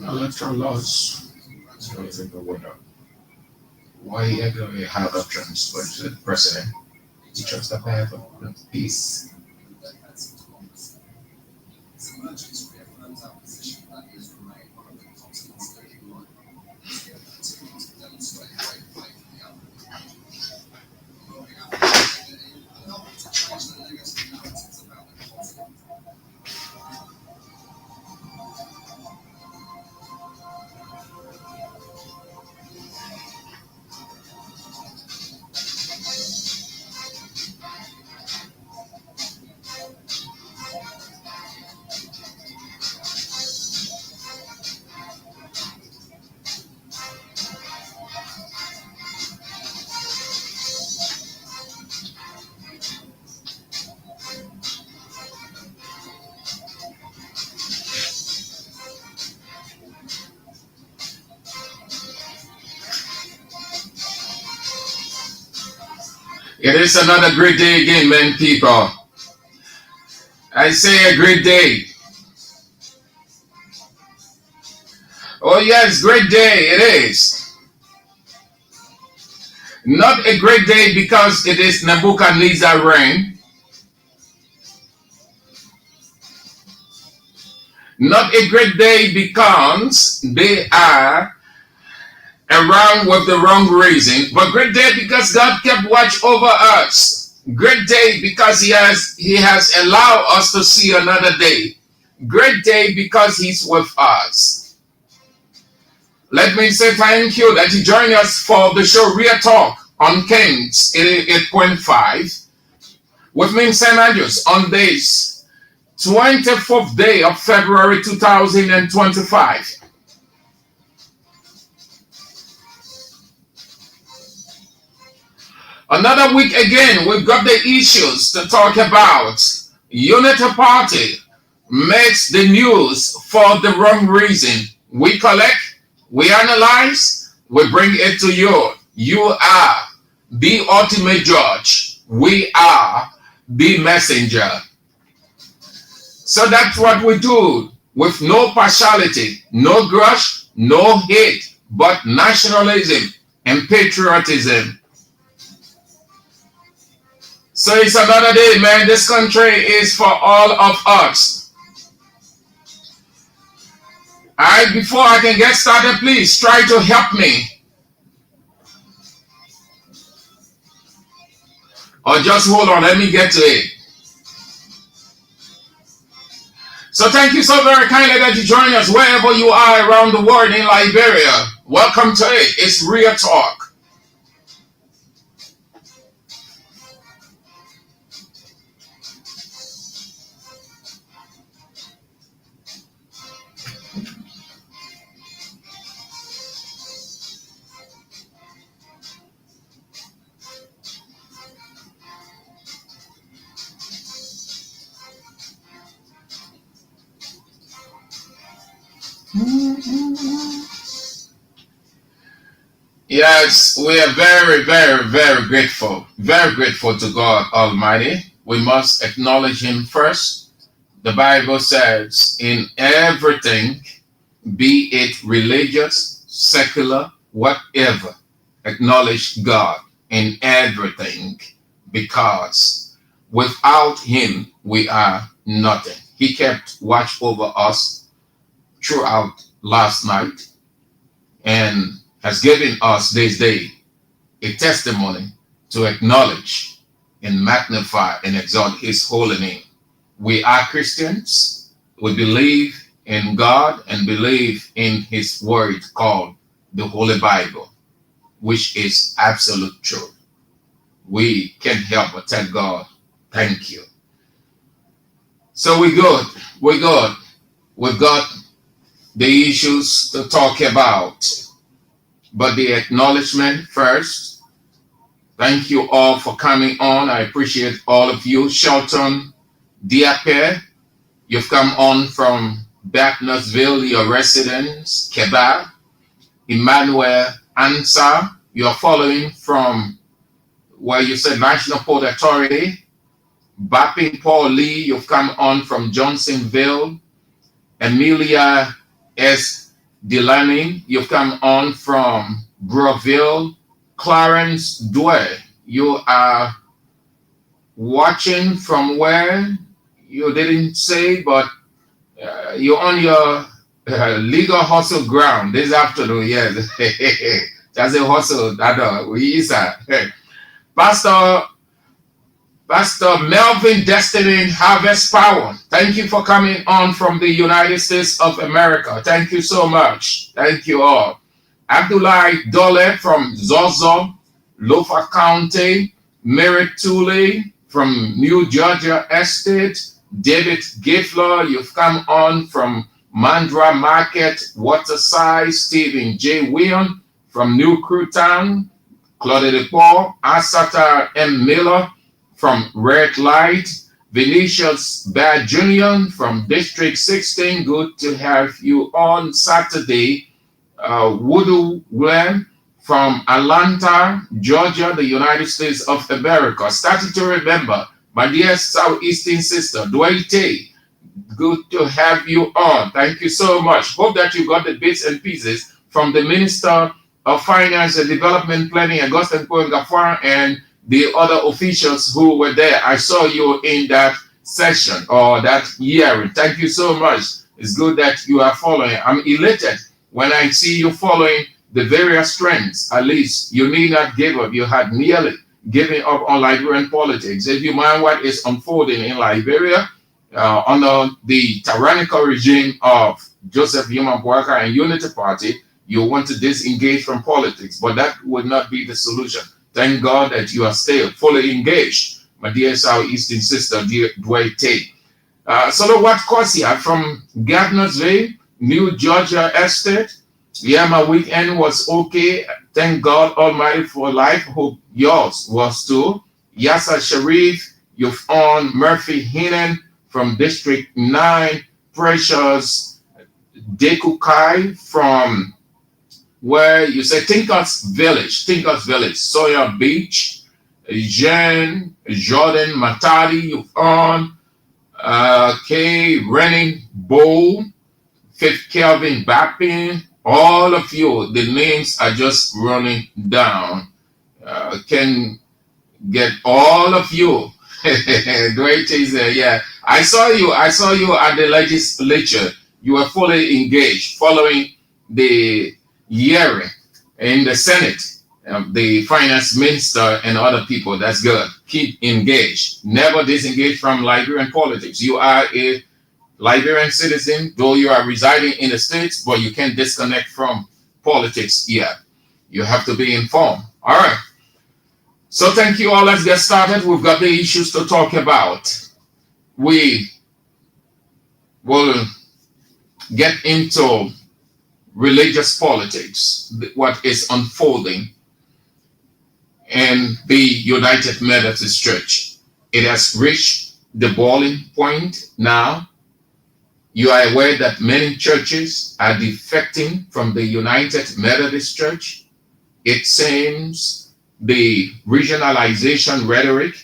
electoral laws. So I think why we have options, but the president, he chose the path of peace. It is another great day again, men, people. I say a great day. Oh yes, great day it is. Not a great day because it is Nebuchadnezzar reign. Not a great day because they are around with the wrong reason, but great day because God kept watch over us. Great day because He has allowed us to see another day. Great day because He's with us. Let me say thank you that you joined us for the show Real Talk on Kings 88.5 with me in St. Andrews on this 24th day of February 2025. Another week again, we've got the issues to talk about. Unity Party makes the news for the wrong reason. We collect, we analyze, we bring it to you. You are the ultimate judge. We are the messenger. So that's what we do with no partiality, no grudge, no hate, but nationalism and patriotism. So it's another day, man. This country is for all of us. Before I can get started, please try to help me. Or just hold on, let me get to it. So thank you so very kindly that you join us wherever you are around the world in Liberia. Welcome to it. It's Real Talk. Yes, we are very, very, very grateful to God Almighty. We must acknowledge Him first. The Bible says, in everything, be it religious, secular, whatever, acknowledge God in everything, because without Him, we are nothing. He kept watch over us throughout last night and has given us this day a testimony to acknowledge and magnify and exalt His holy name. We are Christians. We believe in God and believe in His word called the Holy Bible, which is absolute truth. We can't help but tell God, thank you. So we're good. We've got the issues to talk about. But the acknowledgement first. Thank you all for coming on. I appreciate all of you. Shelton Diape, you've come on from Baptnesville, your residence, Quebec. Emmanuel Ansah, you're following from where you said National Port Authority. Bapping Paul Lee, you've come on from Johnsonville. Emilia S. Delaney, you've come on from Broville. Clarence Dwyer, you are watching from where? You didn't say, but you're on your legal hustle ground this afternoon. Yes, that's a hustle. That we is Pastor Melvin Destiny Harvest Power. Thank you for coming on from the United States of America. Thank you so much. Thank you all. Abdullah Dole from Zozo, Lofa County. Merritt Tooley from New Georgia Estate. David Gifler, you've come on from Mandra Market, Waterside. Stephen J. William from New Crewtown. Claude DePaul, Asata M. Miller from Red Light. Vinicius Bad Jr. from District 16. Good to have you on Saturday. Woodoo Glenn from Atlanta, Georgia, the United States of America. Statutory member, my dear Southeastern sister, Dwayne. Good to have you on. Thank you so much. Hope that you got the bits and pieces from the Minister of Finance and Development Planning, Augustin Poingafar, and the other officials who were there. I saw you in that session or that hearing. Thank you so much. It's good that you are following. I'm elated when I see you following the various trends. At least you need not give up. You had nearly given up on Liberian politics. If you mind what is unfolding in Liberia under the tyrannical regime of Joseph Yuma Boaka and Unity Party, you want to disengage from politics, but that would not be the solution. Thank God that you are still fully engaged, my dear Southeastern sister, dear Dwight Tate. So what Corsia from Gardnersville, New Georgia Estate. Yeah, my weekend was okay. Thank God Almighty for life. Hope yours was too. Yasa Sharif, you've on Murphy Heenan from District 9. Precious Dekukai from where you say Tinkers Village, Sawyer Beach. Jen, Jordan Matadi, you've on. K. Renning Bowl, Fifth Kelvin Bappin, all of you, the names are just running down. Can get all of you. Great is yeah. I saw you at the legislature. You were fully engaged, following the hearing in the Senate, the finance minister and other people. That's good. Keep engaged. Never disengage from Liberian politics. You are a Liberian citizen, though you are residing in the States, but you can't disconnect from politics yet. You have to be informed. All right. So thank you all. Let's get started. We've got the issues to talk about. We will get into religious politics, what is unfolding in the United Methodist Church. It has reached the boiling point now. You are aware that many churches are defecting from the United Methodist Church. It seems the regionalization rhetoric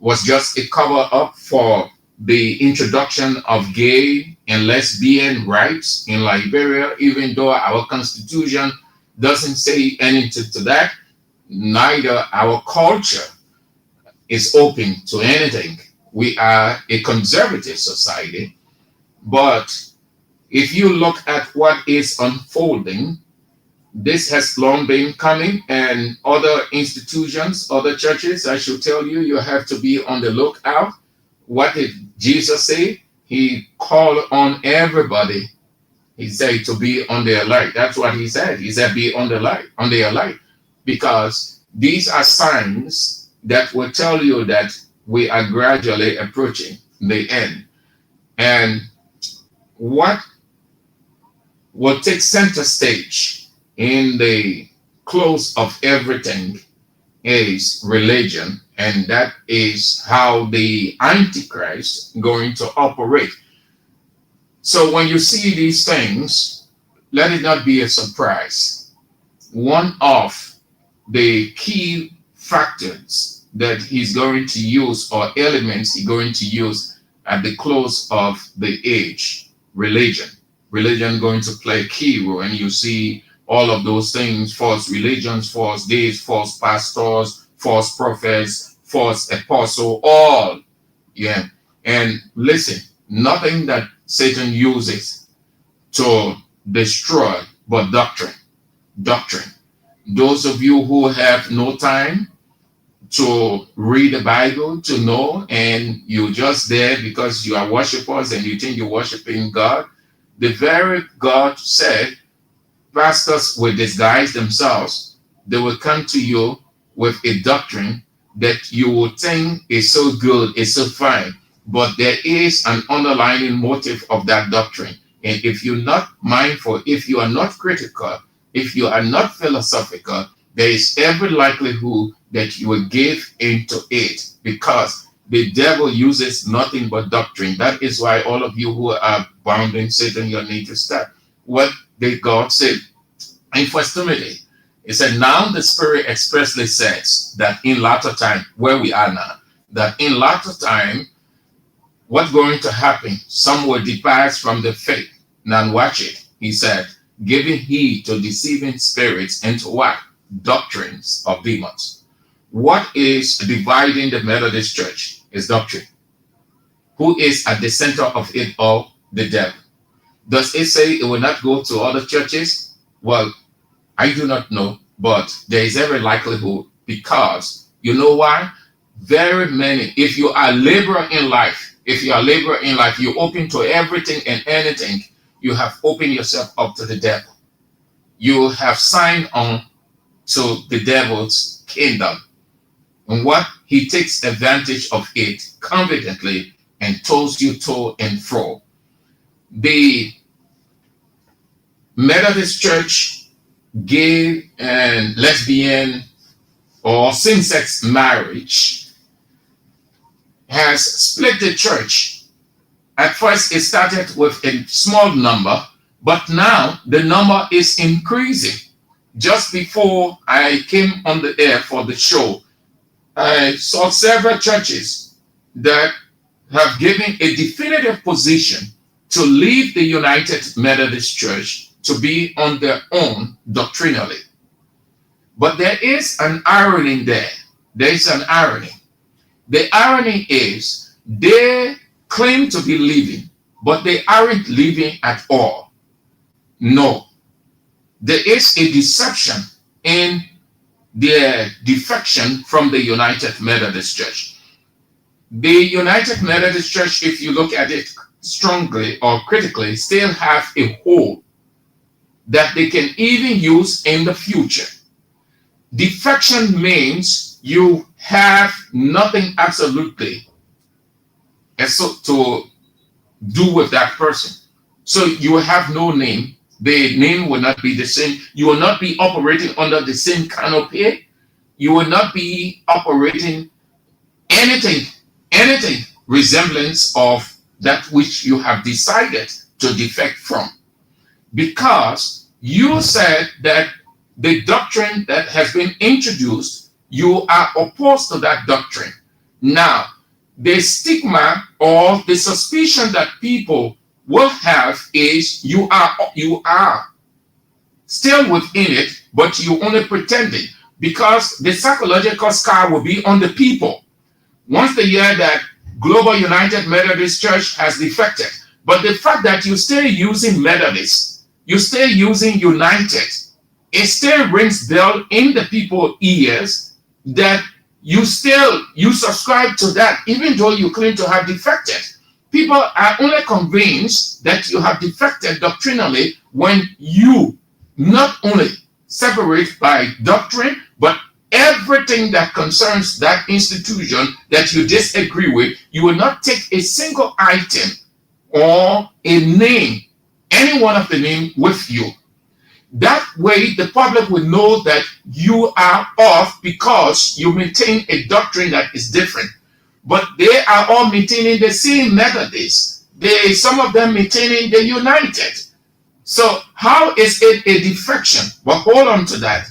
was just a cover-up for the introduction of gay and lesbian rights in Liberia, even though our constitution doesn't say anything to that. Neither our culture is open to anything. We are a conservative society. But if you look at what is unfolding, this has long been coming, and other institutions, other churches, I should tell you, you have to be on the lookout. What did Jesus say? He called on everybody. He said to be on their alert. That's what he said. He said be on the alert, because these are signs that will tell you that we are gradually approaching the end. And what will take center stage in the close of everything is religion, and that is how the Antichrist going to operate. So when you see these things, let it not be a surprise. One of the key factors that he's going to use, or elements he's going to use at the close of the age, religion. religion going to play a key role. And you see all of those things, false religions, false days, false pastors, false prophets, false apostle, all. Yeah. And listen, nothing that Satan uses to destroy but doctrine. Doctrine. Those of you who have no time to read the Bible, to know, and you're just there because you are worshipers and you think you're worshiping God, the very God said, pastors will disguise themselves. They will come to you with a doctrine that you will think is so good, is so fine, but there is an underlying motive of that doctrine. And if you're not mindful, if you are not critical, if you are not philosophical, there is every likelihood that you will give into it, because the devil uses nothing but doctrine. That is why all of you who are bounding Satan, you need to stop. What did God say? In 1 Timothy, it said, now the Spirit expressly says that in latter time, where we are now, that in latter time, what's going to happen? Some will depart from the faith. Now watch it. He said, giving heed to deceiving spirits and to what? Doctrines of demons. What is dividing the Methodist Church is doctrine. Who is at the center of it all? The devil. Does it say it will not go to other churches? Well, I do not know, but there is every likelihood, because you know why? Very many, if you are laborer in life, you're open to everything and anything, you have opened yourself up to the devil. You have signed on to the devil's kingdom. And what? He takes advantage of it confidently and toss you to and fro. The Methodist Church, gay and lesbian or same-sex marriage, has split the church. At first, it started with a small number, but now the number is increasing. Just before I came on the air for the show, I saw several churches that have given a definitive position to leave the United Methodist Church to be on their own doctrinally. But there is an irony there. There is an irony. The irony is they claim to be living, but they aren't living at all. No. There is a deception in their defection from the United Methodist Church. The United Methodist Church, if you look at it strongly or critically, still have a hold that they can even use in the future. Defection means you have nothing absolutely to do with that person. So you have no name. The name will not be the same. You will not be operating under the same canopy. You will not be operating anything resemblance of that which you have decided to defect from. Because you said that the doctrine that has been introduced, you are opposed to that doctrine. Now, the stigma or the suspicion that people will have is you are still within it, but you only pretending, because the psychological scar will be on the people. Once they hear that Global United Methodist Church has defected, but the fact that you still using Methodist, you still using United, it still rings bell in the people's ears that you subscribe to that, even though you claim to have defected. People are only convinced that you have defected doctrinally when you not only separate by doctrine, but everything that concerns that institution that you disagree with, you will not take a single item or a name, any one of the name with you. That way, the public will know that you are off because you maintain a doctrine that is different. But they are all maintaining the same Methodist. Some of them maintaining the United. So how is it a defection? But hold on to that.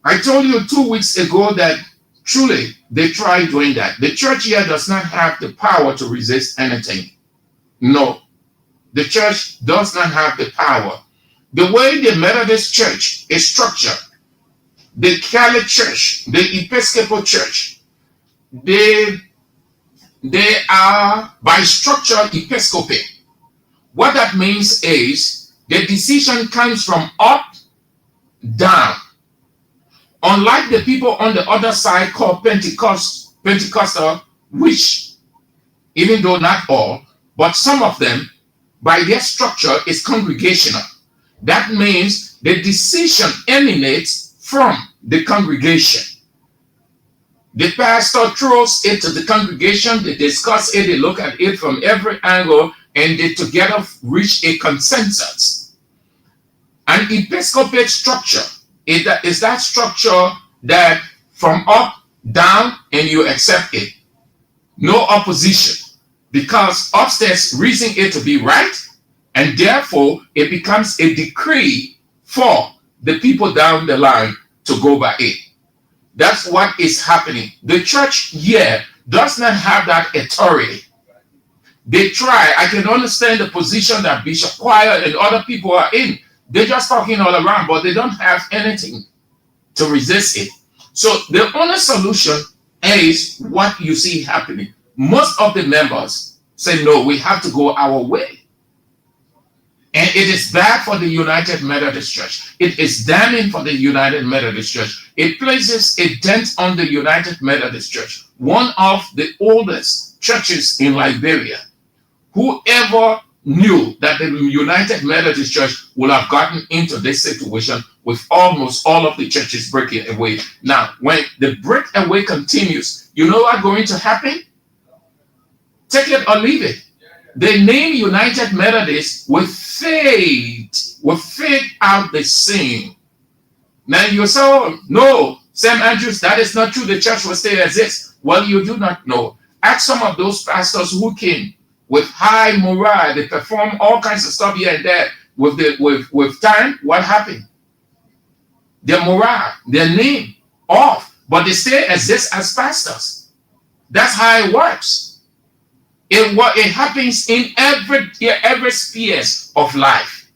I told you 2 weeks ago that truly they tried doing that. The church here does not have the power to resist anything. No. The church does not have the power. The way the Methodist church is structured, the Catholic church, the Episcopal church, they are by structure Episcopal. What that means is the decision comes from up, down. Unlike the people on the other side called Pentecostal, which, even though not all, but some of them, by their structure, is congregational. That means the decision emanates from the congregation. The pastor throws it to the congregation, they discuss it, they look at it from every angle, and they together reach a consensus. An Episcopal structure is that structure that from up, down, and you accept it. No opposition, because upstairs reason it to be right, and therefore it becomes a decree for the people down the line to go by it. That's what is happening. The church here does not have that authority. They try. I can understand the position that Bishop Choir and other people are in. They're just talking all around, but they don't have anything to resist it. So the only solution is what you see happening. Most of the members say, no, we have to go our way. And it is bad for the United Methodist Church. It is damning for the United Methodist Church. It places a dent on the United Methodist Church, one of the oldest churches in Liberia. Whoever knew that the United Methodist Church would have gotten into this situation with almost all of the churches breaking away. Now, when the breakaway continues, you know what's going to happen? Take it or leave it. The name United Methodist will fade out the scene. Now you say, oh, no, St. Andrews, that is not true. The church will still exist. Well, you do not know. Ask some of those pastors who came with high morale. They perform all kinds of stuff here and there. With time, what happened? Their morale, their name off, but they still exist as pastors. That's how it works. It happens in every sphere of life.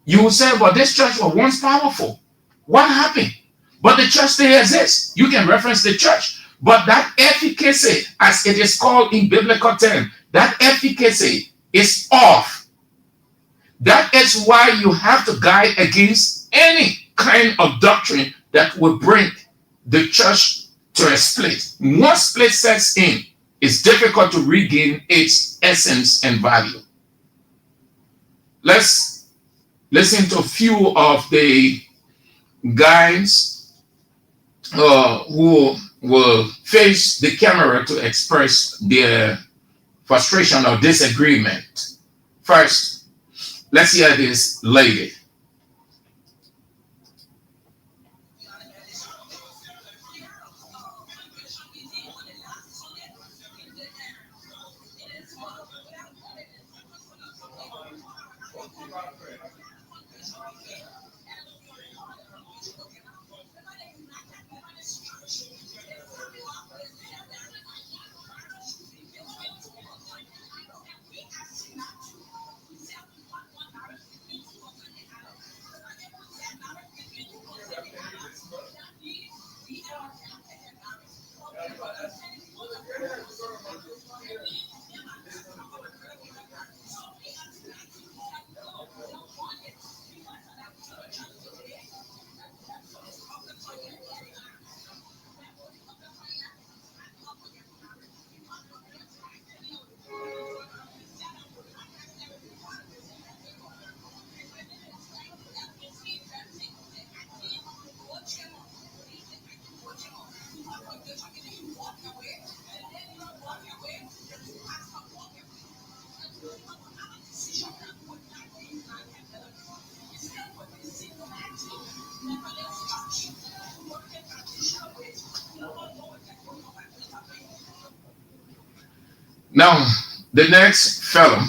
You will say, but this church was once powerful. What happened? But the church still exists. You can reference the church. But that efficacy, as it is called in biblical terms, that efficacy is off. That is why you have to guide against any kind of doctrine that will bring the church to a split. Once split sets in, it's difficult to regain its essence and value. Let's listen to a few of the guys who will face the camera to express their frustration or disagreement. First, let's hear this lady. Now, the next fellow.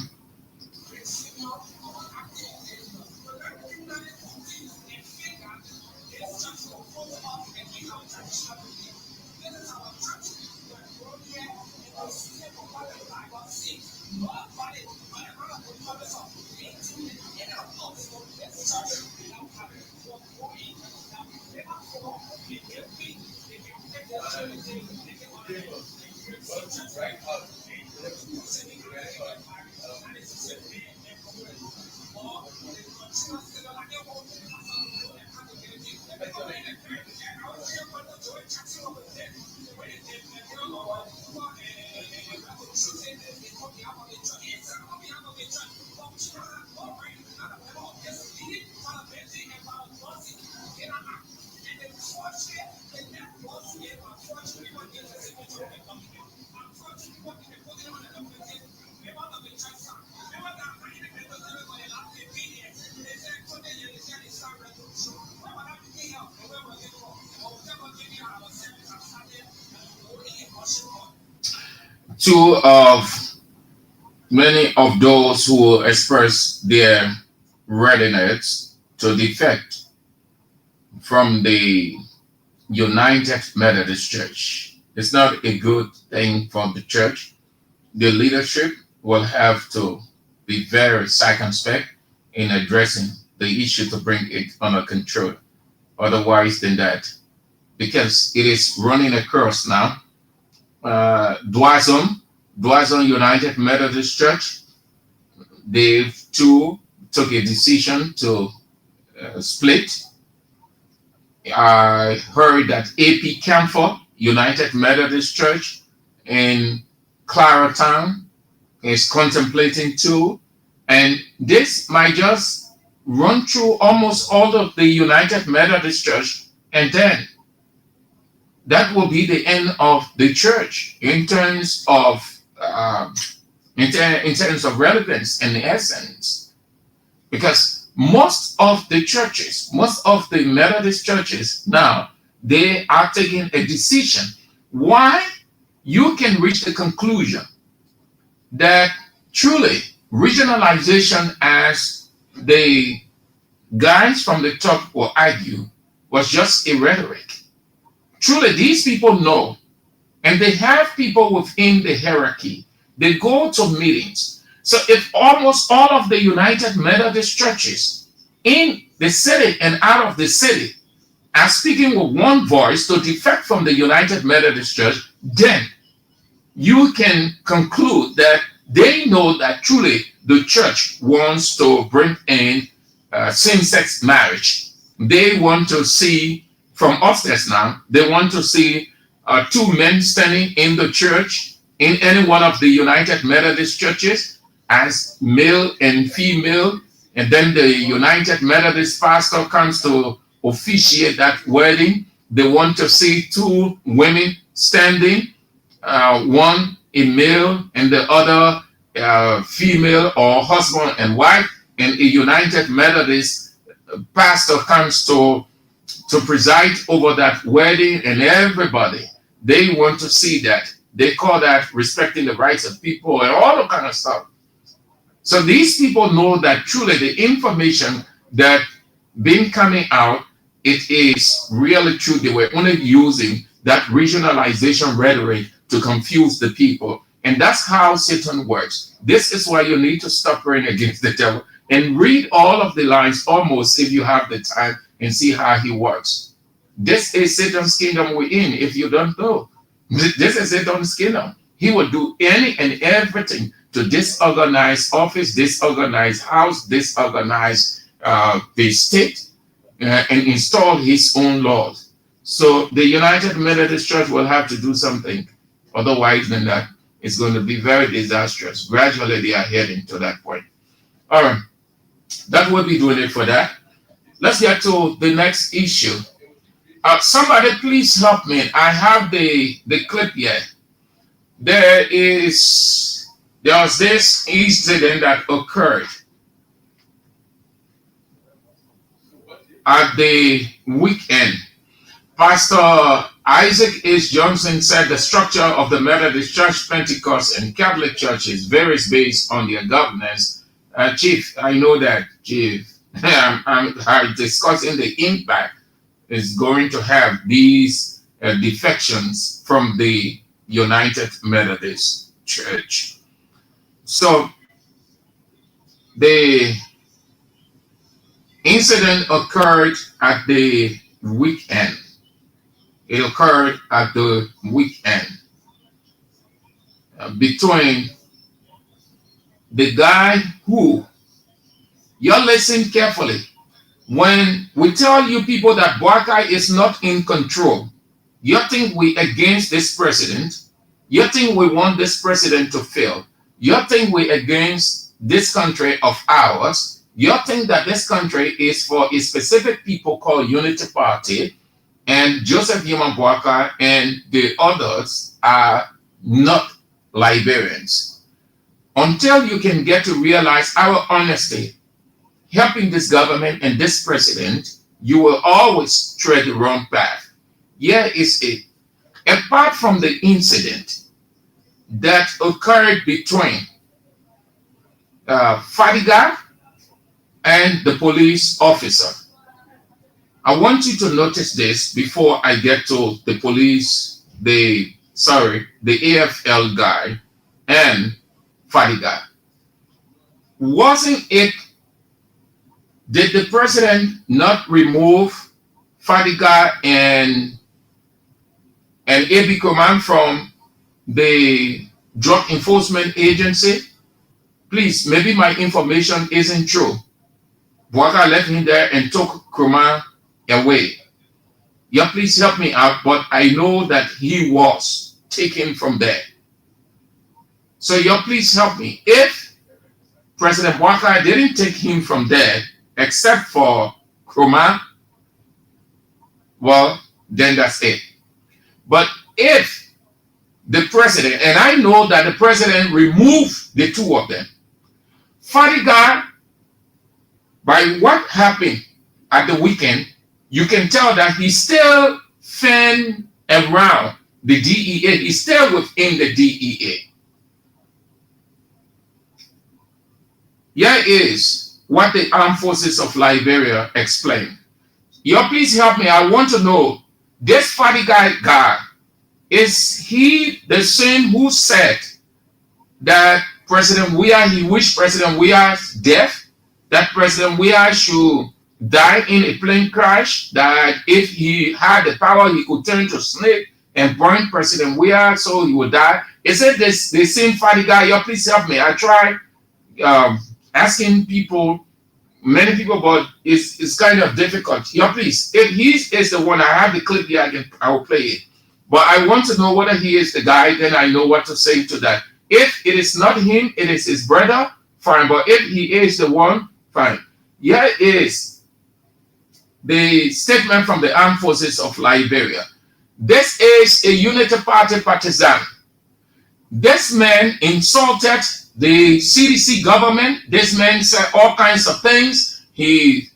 two of many of those who express their readiness to defect from the United Methodist Church. It's not a good thing for the church. The leadership will have to be very circumspect in addressing the issue to bring it under control. Otherwise than that, because it is running across now. Dwazon United Methodist Church, they too took a decision to split. I heard that AP Camphor United Methodist Church in Claratown is contemplating too. And this might just run through almost all of the United Methodist Church, and then that will be the end of the church in terms of in terms of relevance and essence, because most of the churches, most of the Methodist churches now, they are taking a decision. Why? You can reach the conclusion that truly regionalization, as the guys from the top will argue, was just a rhetoric. Truly, these people know, and they have people within the hierarchy. They go to meetings. So if almost all of the United Methodist churches in the city and out of the city are speaking with one voice to defect from the United Methodist Church, then you can conclude that they know that truly the church wants to bring in same-sex marriage. They want to see, from upstairs now, they want to see two men standing in the church in any one of the United Methodist churches as male and female, and then the United Methodist pastor comes to officiate that wedding. They want to see two women standing, one a male and the other female, or husband and wife, and a United Methodist pastor comes to preside over that wedding, and everybody, they want to see that. They call that respecting the rights of people and all that kind of stuff. So these people know that truly the information that been coming out, it is really true. They were only using that regionalization rhetoric to confuse the people. And that's how Satan works. This is why you need to stop praying against the devil and read all of the lines almost, if you have the time, and see how he works. This is Satan's kingdom we're in, if you don't know. This is Satan's kingdom. He will do any and everything to disorganize office, disorganize house, disorganize the state, and install his own laws. So the United Methodist Church will have to do something. Otherwise than that, it's going to be very disastrous. Gradually, they are heading to that point. All right. That will be doing it for that. Let's get to the next issue. Somebody please help me. I have the clip here. There was this incident that occurred at the weekend. Pastor Isaac H. Johnson said the structure of the Methodist Church, Pentecost, and Catholic churches varies based on their governance. Chief, I know that, Chief. I'm discussing the impact is going to have these defections from the United Methodist Church. So the incident occurred at the weekend. It occurred at the weekend between the guy who, you listen carefully, when we tell you people that Boakai is not in control, you think we against this president, you think we want this president to fail, you think we against this country of ours, you think that this country is for a specific people called Unity Party, and Joseph Human Boakai and the others are not Liberians. Until you can get to realize our honesty, helping this government and this president, you will always tread the wrong path. Here is it. Apart from the incident, that occurred between Fadiga and the police officer. I want you to notice this before I get to the police, the AFL guy and Fadiga. Did the president not remove Fadiga and AB Command from the Drug Enforcement Agency? Please, maybe my information isn't true. Bwaka left him there and took Kroma away. Yeah, please help me out, but I know that he was taken from there. So yeah, please help me. If President Bwaka didn't take him from there, except for Kroma, well, then that's it. But if the president, and I know that the president removed the two of them, Fadiga, by what happened at the weekend, you can tell that he's still fan around the DEA. He's still within the DEA. Here is what the Armed Forces of Liberia explained. Please help me. I want to know, this Fadiga guy, is he the same who said that President Weah, he wished President Weah's death, that President Weah should die in a plane crash, that if he had the power, he could turn to snake and burn President Weah so he would die? Is it the same Fadiga? Please help me. I try asking people, many people, but it's kind of difficult. Please, if he is the one, I have the clip here, I will play it. But I want to know whether he is the guy, then I know what to say to that. If it is not him, it is his brother, fine. But if he is the one, fine. Here is the statement from the Armed Forces of Liberia. This is a Unity Party partisan. This man insulted the CDC government. This man said all kinds of things. He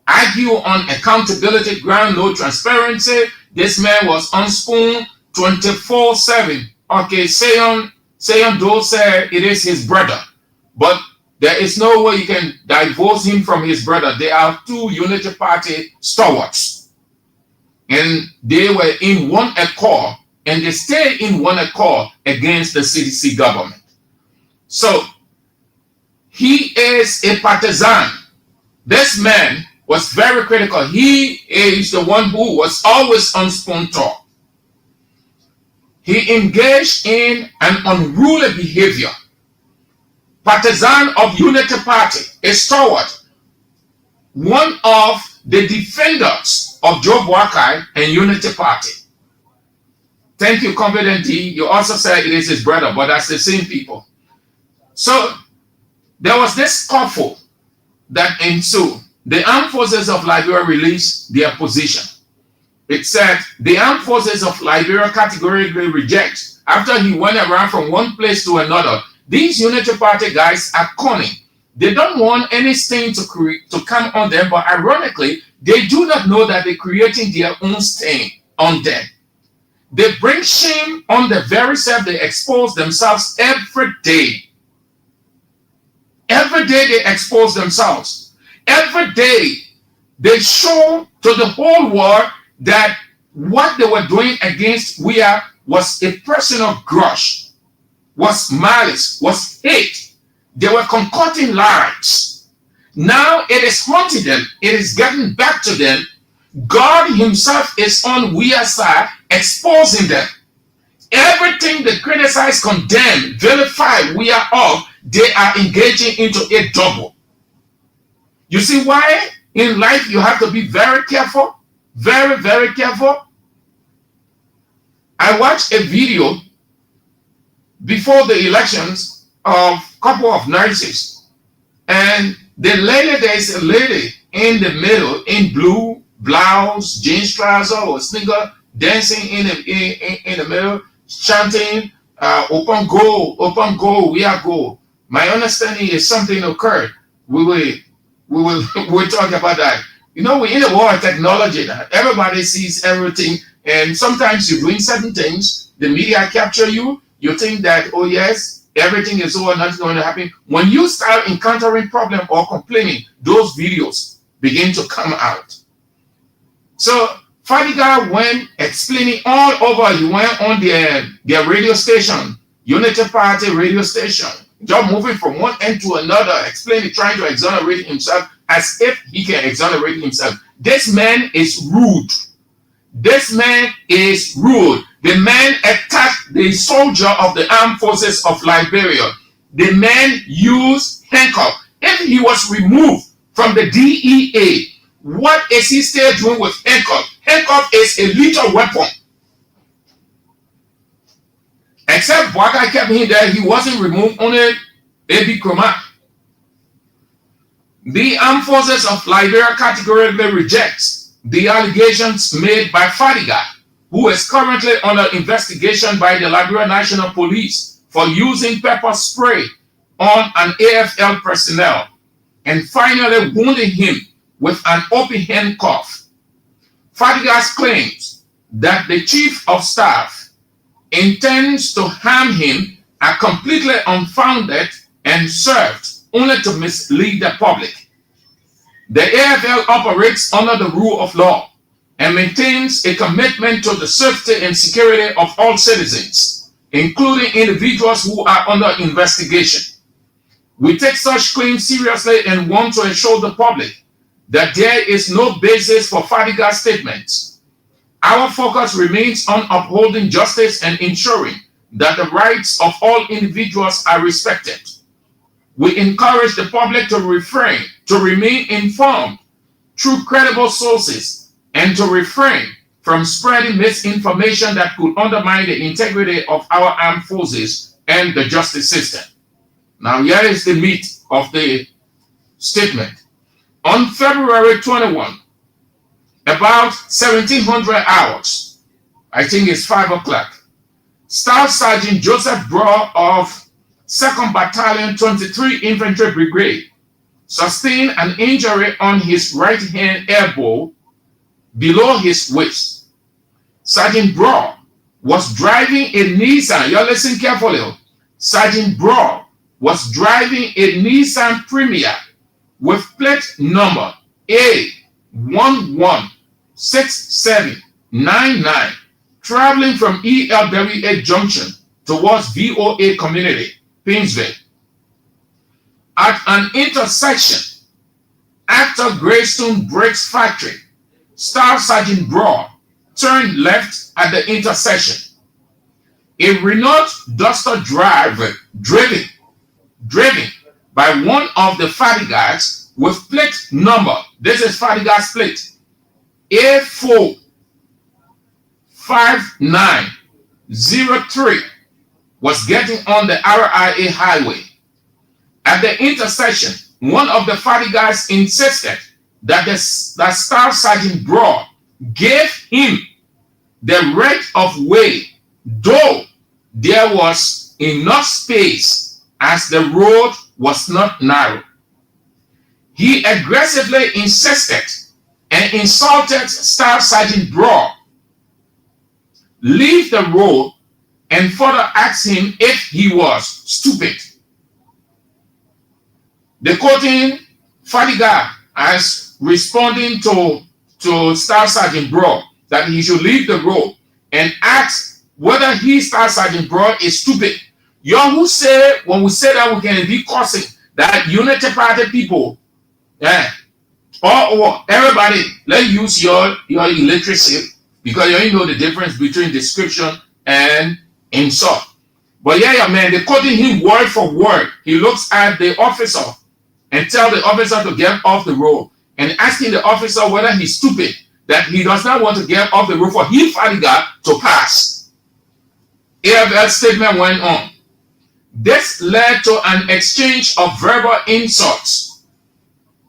argued on accountability ground, no transparency. This man was on spoon 24/7. Okay, Seyon Doe said it is his brother, but there is no way you can divorce him from his brother. They are two Unity Party stalwarts, and they were in one accord, and they stay in one accord against the CDC government. So he is a partisan. This man was very critical. He is the one who was always on spoon talk. He engaged in an unruly behavior. Partisan of Unity Party, a stalwart, one of the defenders of Joe Boakai and Unity Party. Thank you, Confident D. You also said it is his brother, but that's the same people. So there was this scuffle that ensued. The Armed Forces of Liberia released their position. It said the Armed Forces of Liberia categorically rejects. After he went around from one place to another, these Unity Party guys are cunning. They don't want any stain to come on them, but ironically, they do not know that they're creating their own stain on them. They bring shame on the very self they expose themselves every day. Every day they expose themselves. Every day they show to the whole world that what they were doing against Weah was a personal grudge, was malice, was hate. They were concocting lies. Now it is haunting them. It is getting back to them. God himself is on Weah's side, exposing them. Everything they criticize, condemn, vilify Weah of, they are engaging into a double. You see why in life you have to be very careful? Very, very careful. I watched a video before the elections of a couple of nurses. And the lady, there is a lady in the middle in blue blouse, jeans trouser, or sneaker, dancing in the middle, chanting, open goal, we are goal. My understanding is something occurred. We'll talk about that. You know, we're in a war of technology now. Everybody sees everything, and sometimes you're doing certain things. The media capture you. you think that, oh yes, everything is over, nothing's going to happen. When you start encountering problem or complaining, those videos begin to come out. So Fadiga went explaining all over. He went on their radio station, Unity Party radio station, just moving from one end to another, explaining, trying to exonerate himself as if he can exonerate himself. This man is rude. This man is rude. The man attacked the soldier of the armed forces of Liberia. The man used handcuff. If he was removed from the DEA, what is he still doing with handcuff? Handcuff is a lethal weapon. Except Bwaga kept him there, he wasn't removed, only Baby Kroma. The armed forces of Liberia categorically rejects the allegations made by Fadiga, who is currently under investigation by the Liberia National Police for using pepper spray on an AFL personnel and finally wounding him with an open handcuff. Fadiga claims that the chief of staff intends to harm him are completely unfounded and served only to mislead the public. The AFL operates under the rule of law and maintains a commitment to the safety and security of all citizens, including individuals who are under investigation. We take such claims seriously and want to assure the public that there is no basis for Fadiga's statements. Our focus remains on upholding justice and ensuring that the rights of all individuals are respected. We encourage the public to remain informed through credible sources and to refrain from spreading misinformation that could undermine the integrity of our armed forces and the justice system. Now, here is the meat of the statement. On February 21, about 1700 hours, I think it's 5 o'clock, Staff Sergeant Joseph Braw of 2nd Battalion 23 Infantry Brigade sustained an injury on his right hand elbow below his waist. Sergeant Braw was driving a Nissan. You listen carefully. Sergeant Braw was driving a Nissan Premier with plate number A116799 traveling from ELWA Junction towards VOA Community, Painesville. At an intersection after Greystone Brakes Factory, Staff Sergeant Braw turned left at the intersection. A Renault Duster driven by one of the Fadigas with plate number, this is Fadiga's plate, A45903, was getting on the RIA highway. At the intersection, one of the Fadigas insisted that Staff Sergeant Braw gave him the right of way, though there was enough space as the road was not narrow. He aggressively insisted and insulted Staff Sergeant Braw, leave the road, and further asked him if he was stupid. The quoting Fadiga as responding to Staff Sergeant Braw that he should leave the road and ask whether Staff Sergeant Braw is stupid. Y'all who say, when we say that we can be cursing, that Unity Party people, or everybody, let's use your illiteracy because you know the difference between description and insult. But yeah, man, they're quoting him word for word. He looks at the officer and tell the officer to get off the road and asking the officer whether he's stupid, that he does not want to get off the road for him, Fadiga, to pass. AFL statement went on. This led to an exchange of verbal insults,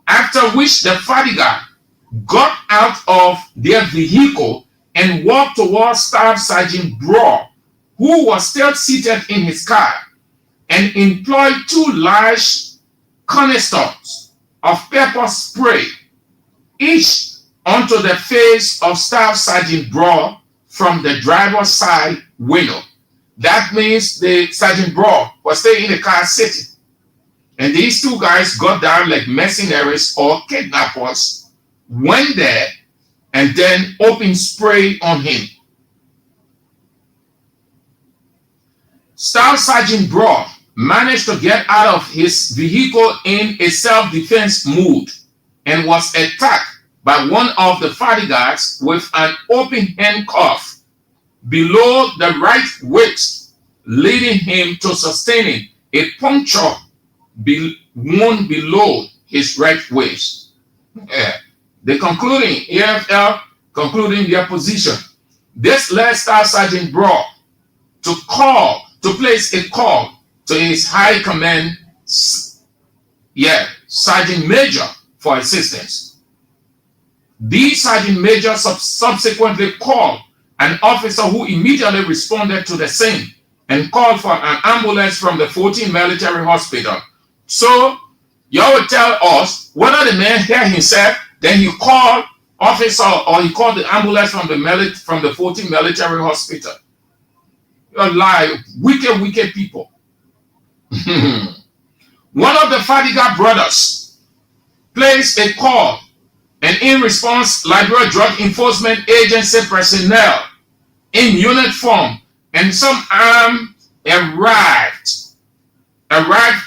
after which the Fadiga got out of their vehicle and walked towards Staff Sergeant Braw, who was still seated in his car, and employed 2 large canisters of pepper spray, each onto the face of Staff Sergeant Braw from the driver's side window. That means the Sergeant Bro was staying in the car sitting. And these two guys got down like mercenaries or kidnappers, went there, and then opened spray on him. Staff Sergeant Bro managed to get out of his vehicle in a self-defense mood and was attacked by one of the bodyguards with an open handcuff below the right waist, leading him to sustaining a puncture wound below his right waist. The concluding AFL concluding their position. This led Staff Sergeant Bro to place a call to his high command, Sergeant Major, for assistance. The Sergeant Major subsequently called an officer who immediately responded to the scene and called for an ambulance from the 14th Military Hospital. So, you will tell us whether the man heard himself, then he called officer or he called the ambulance from the 14th Military Hospital. You're lying, wicked people. One of the Fadiga brothers placed a call, and in response, Liberia Drug Enforcement Agency personnel in uniform and some armed arrived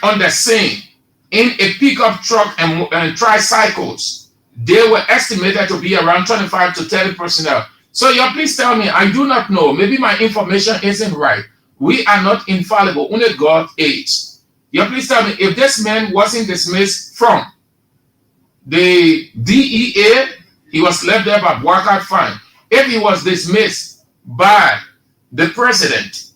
on the scene in a pickup truck and tricycles. They were estimated to be around 25 to 30 personnel. So you please tell me, I do not know. Maybe my information isn't right. We are not infallible. Only God is. You please tell me, if this man wasn't dismissed from the DEA, he was left there by workout fine. If he was dismissed by the president,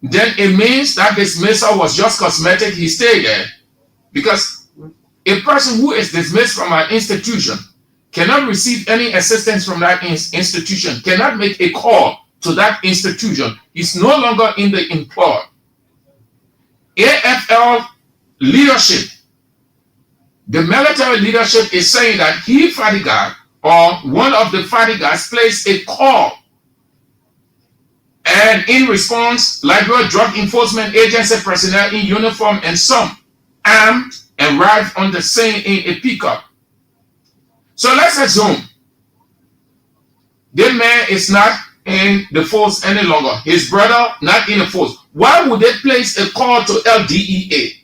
then it means that dismissal was just cosmetic. He stayed there. Because a person who is dismissed from an institution cannot receive any assistance from that institution, cannot make a call to that institution, is no longer in the employ. AFL leadership, the military leadership is saying that he, Fadiga, or one of the Fadigas, placed a call. And in response, Liberia Drug Enforcement Agency personnel in uniform and some armed arrived on the scene in a pickup. So let's assume the man is not in the force any longer. His brother not in the force. Why would they place a call to LDEA?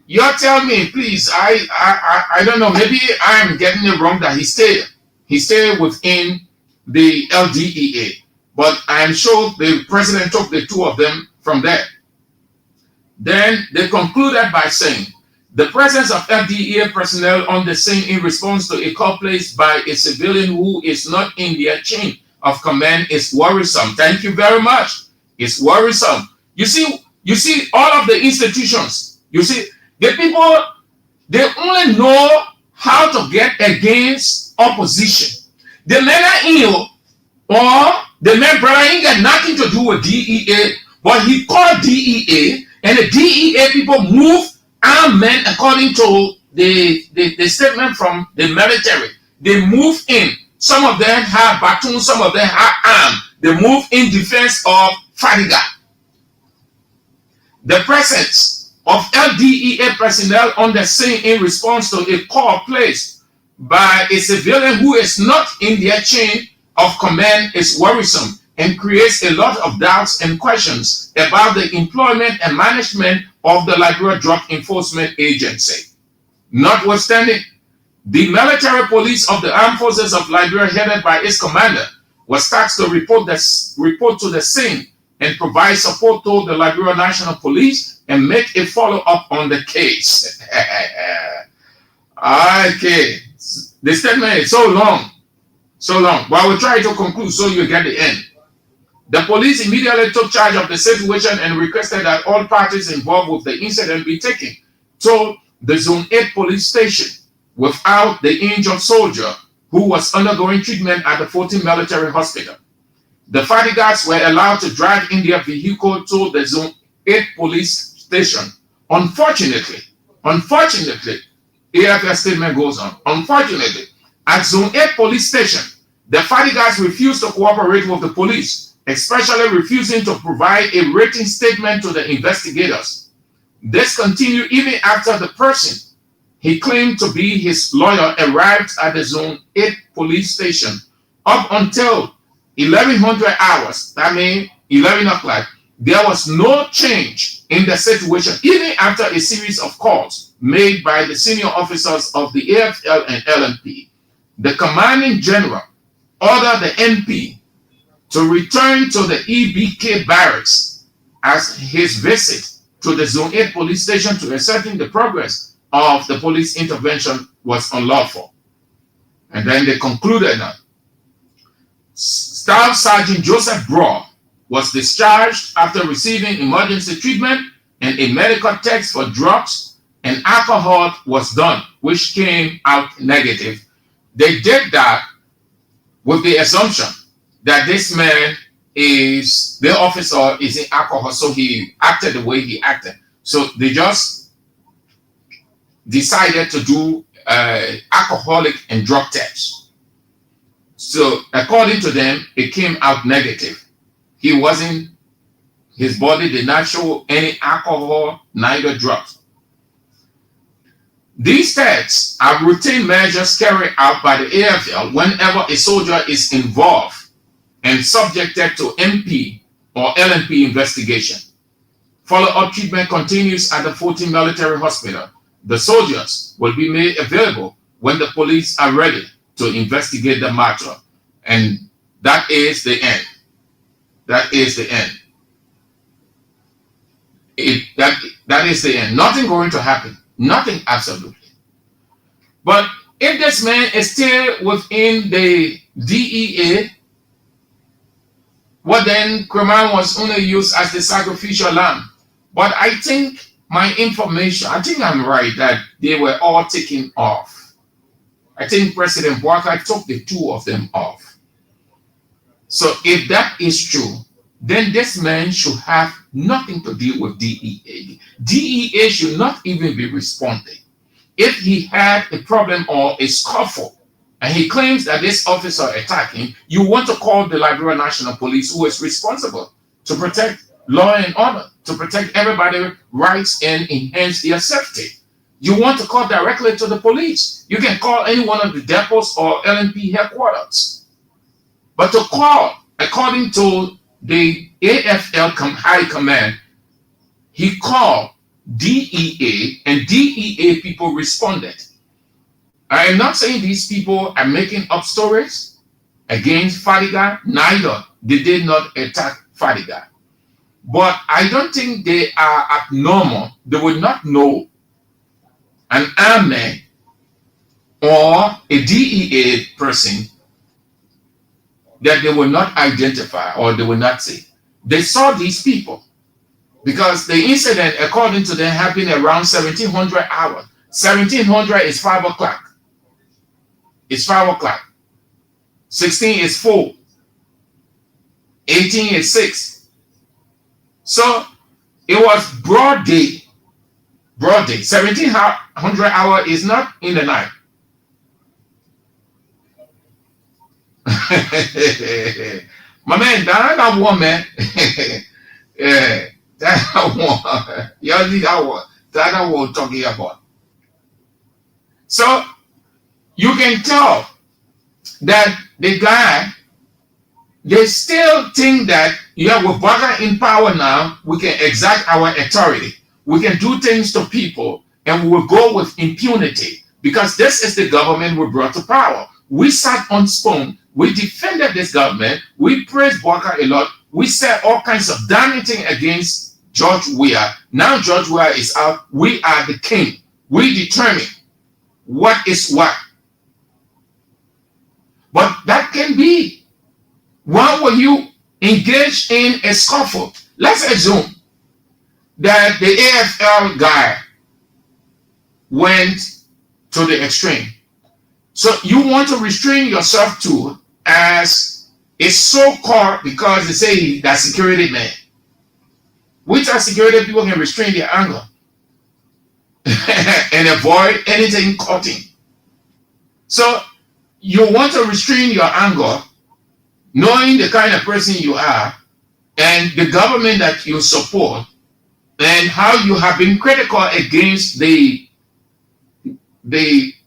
You tell me, please. I don't know. Maybe I am getting it wrong that he stayed within the LDEA. But I am sure the president took the two of them from there. Then they concluded by saying, the presence of LDEA personnel on the scene in response to a call placed by a civilian who is not in their chain of command is worrisome. Thank you very much. It's worrisome. You see all of the institutions. You see, the people, they only know how to get against opposition. The men are ill, or the man brother ain't got nothing to do with DEA, but he called DEA, and the DEA people move armed men according to the statement from the military. They move in. Some of them have batons, some of them have armed. They move in defense of Fadiga. The presence of LDEA personnel on the scene in response to a call placed by a civilian who is not in their chain of command is worrisome and creates a lot of doubts and questions about the employment and management of the Liberia Drug Enforcement Agency. Notwithstanding, the military police of the Armed Forces of Liberia, headed by its commander, was tasked to report to the scene and provide support to the Liberia National Police and make a follow-up on the case. Okay, the statement is so long, but I will try to conclude so you get the end. The police immediately took charge of the situation and requested that all parties involved with the incident be taken to the Zone 8 police station without the injured soldier who was undergoing treatment at the 14th Military Hospital. The Fadigas were allowed to drive in their vehicle to the Zone 8 police station. Unfortunately, AFL statement goes on. Unfortunately, at Zone 8 police station, the Fadigas refused to cooperate with the police especially refusing to provide a written statement to the investigators. This continued even after the person he claimed to be his lawyer arrived at the Zone 8 police station. Up until 1100 hours, that means 11 o'clock, there was no change in the situation, even after a series of calls made by the senior officers of the AFL and LNP. The commanding general ordered the NP to return to the EBK barracks as his visit to the Zone 8 police station to ascertain the progress of the police intervention was unlawful. And then they concluded that Staff Sergeant Joseph Braw was discharged after receiving emergency treatment, and a medical test for drugs and alcohol was done, which came out negative. They did that with the assumption that this man is, the officer is in alcohol, so he acted the way he acted. So they just decided to do alcoholic and drug tests. So according to them, it came out negative. He wasn't, his body did not show any alcohol, neither drugs. These tests are routine measures carried out by the AFL whenever a soldier is involved and subjected to MP or LNP investigation. Follow-up treatment continues at the 14 Military Hospital. The soldiers will be made available when the police are ready to investigate the matter. And that is the end. That is the end. That is the end. Nothing going to happen. Nothing, absolutely. But if this man is still within the DEA, well then, Kreman was only used as the sacrificial lamb. But I think my information, I think I'm right that they were all taken off. I think President Boakai took the two of them off. So if that is true, then this man should have nothing to do with DEA. DEA should not even be responding. If he had a problem or a scuffle, and he claims that this officer attacked him, you want to call the Liberia National Police, who is responsible to protect law and order, to protect everybody's rights and enhance their safety. You want to call directly to the police. You can call any one of the depots or LNP headquarters. But to call, according to the AFL High Command, he called DEA, and DEA people responded. I am not saying these people are making up stories against Fadiga, neither did they not attack Fadiga. But I don't think they are abnormal. They would not know an army or a DEA person that they will not identify or they will not see. They saw these people because the incident, according to them, happened around 1700 hours. 1700 is 5 o'clock. It's 5 o'clock. 16 is 4. 18 is 6. So it was broad day. Broad day. 1700 hour is not in the night. My man, that woman. That one. You see that one. That one talking about. So you can tell that the guy, they still think that, yeah, with Baga in power now, we can exact our authority. We can do things to people and we will go with impunity because this is the government we brought to power. We sat on spoon. We defended this government. We praised Baga a lot. We said all kinds of damning things against George Weah. Now George Weah is out. We are the king. We determine what is what. But that can be. Why will you engage in a scuffle? Let's assume that the AFL guy went to the extreme. So you want to restrain yourself to as a so-called, because they say that security man. Which are security people can restrain their anger and avoid anything cutting. So you want to restrain your anger, knowing the kind of person you are, and the government that you support, and how you have been critical against the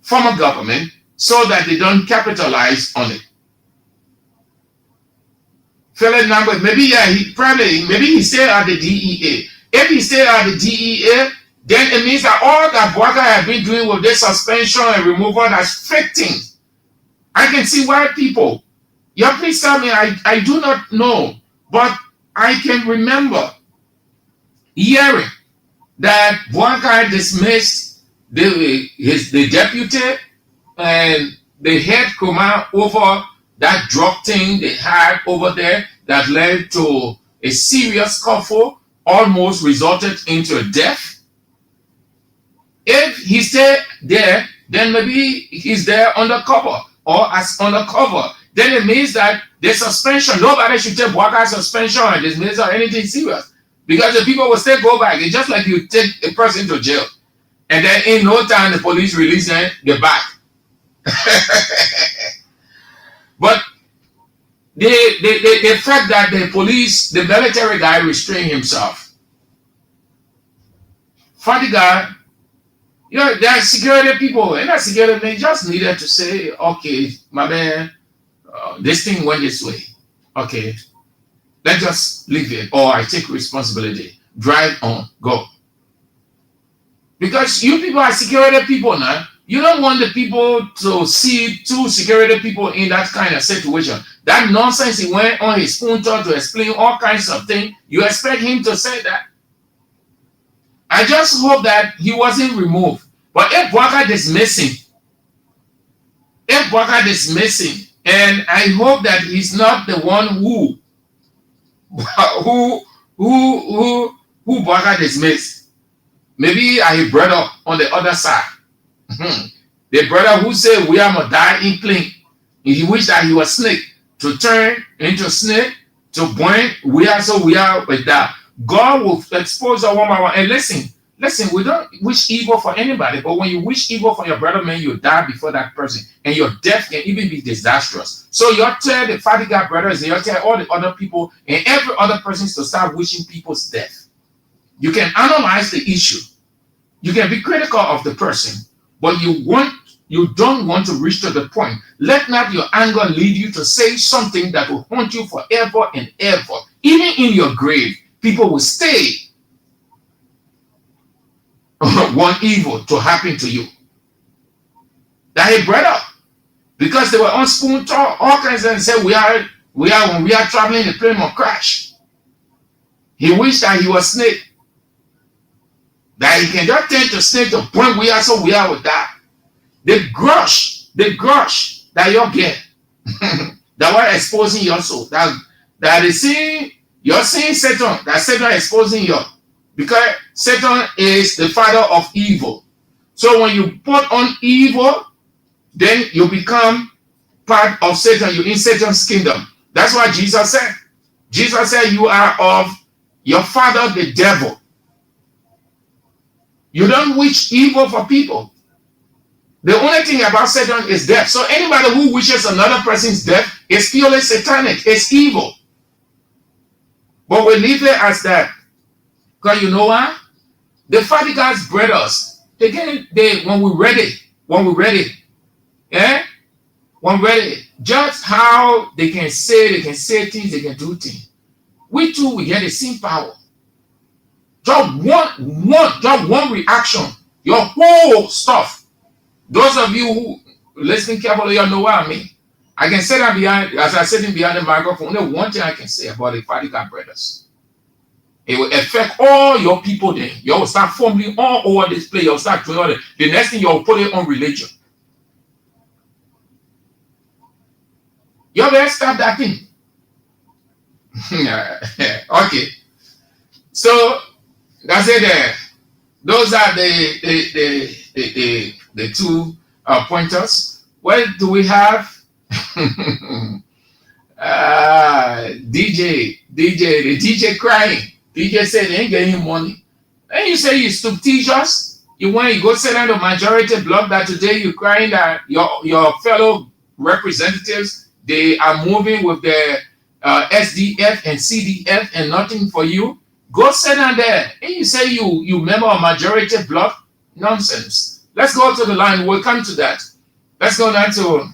former government so that they don't capitalize on it. Fill in number. Maybe maybe he stay at the DEA. If he stay at the DEA, then it means that all that Bwaka has been doing with this suspension and removal, that's fake things. I can see why people. Yeah, please tell me. I do not know, but I can remember hearing that Bwaka dismissed the deputy and the head command over that drug thing they had over there that led to a serious scuffle, almost resulted into a death. If he stayed there, then maybe he's there undercover or as undercover. Then it means that the suspension, nobody should take Bwaka suspension and dismiss or anything serious. Because the people will still go back. It's just like you take a person to jail. And then in no time the police release them, they're back. But the fact that the military guy restrained himself. Funny guy, there are security people, and that security man just needed to say, okay, my man, this thing went this way. Okay, let's just leave it, or I take responsibility. Drive on, go. Because you people are security people now. You don't want the people to see two security people in that kind of situation. That nonsense he went on his phone to explain all kinds of things. You expect him to say that? I just hope that he wasn't removed. But if Bwaka is missing, and I hope that he's not the one who Bwaka dismissed. Maybe I brother on the other side. The brother who said we are gonna die in clean. He wished that he was snake to turn into snake to burn. We are with that. God will expose our one by one. And listen, we don't wish evil for anybody, but when you wish evil for your brother, man, you die before that person, and your death can even be disastrous. So you tell the Fadiga brothers, and you tell all the other people and every other person to start wishing people's death. You can analyze the issue. You can be critical of the person, but you don't want to reach to the point. Let not your anger lead you to say something that will haunt you forever and ever. Even in your grave, people will stay want evil to happen to you. That hey brother, because they were on spoon talk, all kinds of things, and said when we are traveling, the plane will crash. He wished that he was snake. That he can just turn to snake to point we are with that. The grudge that you get, that we're exposing your soul, that is seeing, you're seeing Satan, that Satan exposing you. Because Satan is the father of evil. So when you put on evil, then you become part of Satan. You're in Satan's kingdom. That's what Jesus said. Jesus said you are of your father, the devil. You don't wish evil for people. The only thing about Satan is death. So anybody who wishes another person's death is purely satanic. It's evil. But we leave it as that. Because you know what? The Fadigas brothers, when we read it, just how they can say things, they can do things. We too, we get the same power. Just one reaction, your whole stuff. Those of you who listen carefully, you know what I mean. I can say that as I sitting behind the microphone, only one thing I can say about the Fadiga brothers. It will affect all your people then. You will start forming all over this place. You will start doing all that. The next thing you will put it on religion. You better stop that thing. Okay. So that's it. Those are the two pointers. What do we have? DJ, the DJ crying. DJ said they ain't getting money. And you say you stuptitious. You want to go sit on the majority block that today you're crying that your fellow representatives, they are moving with their SDF and CDF and nothing for you, go sit down there. And you say you member a majority block? Nonsense. Let's go to the line. We'll come to that. Let's go down to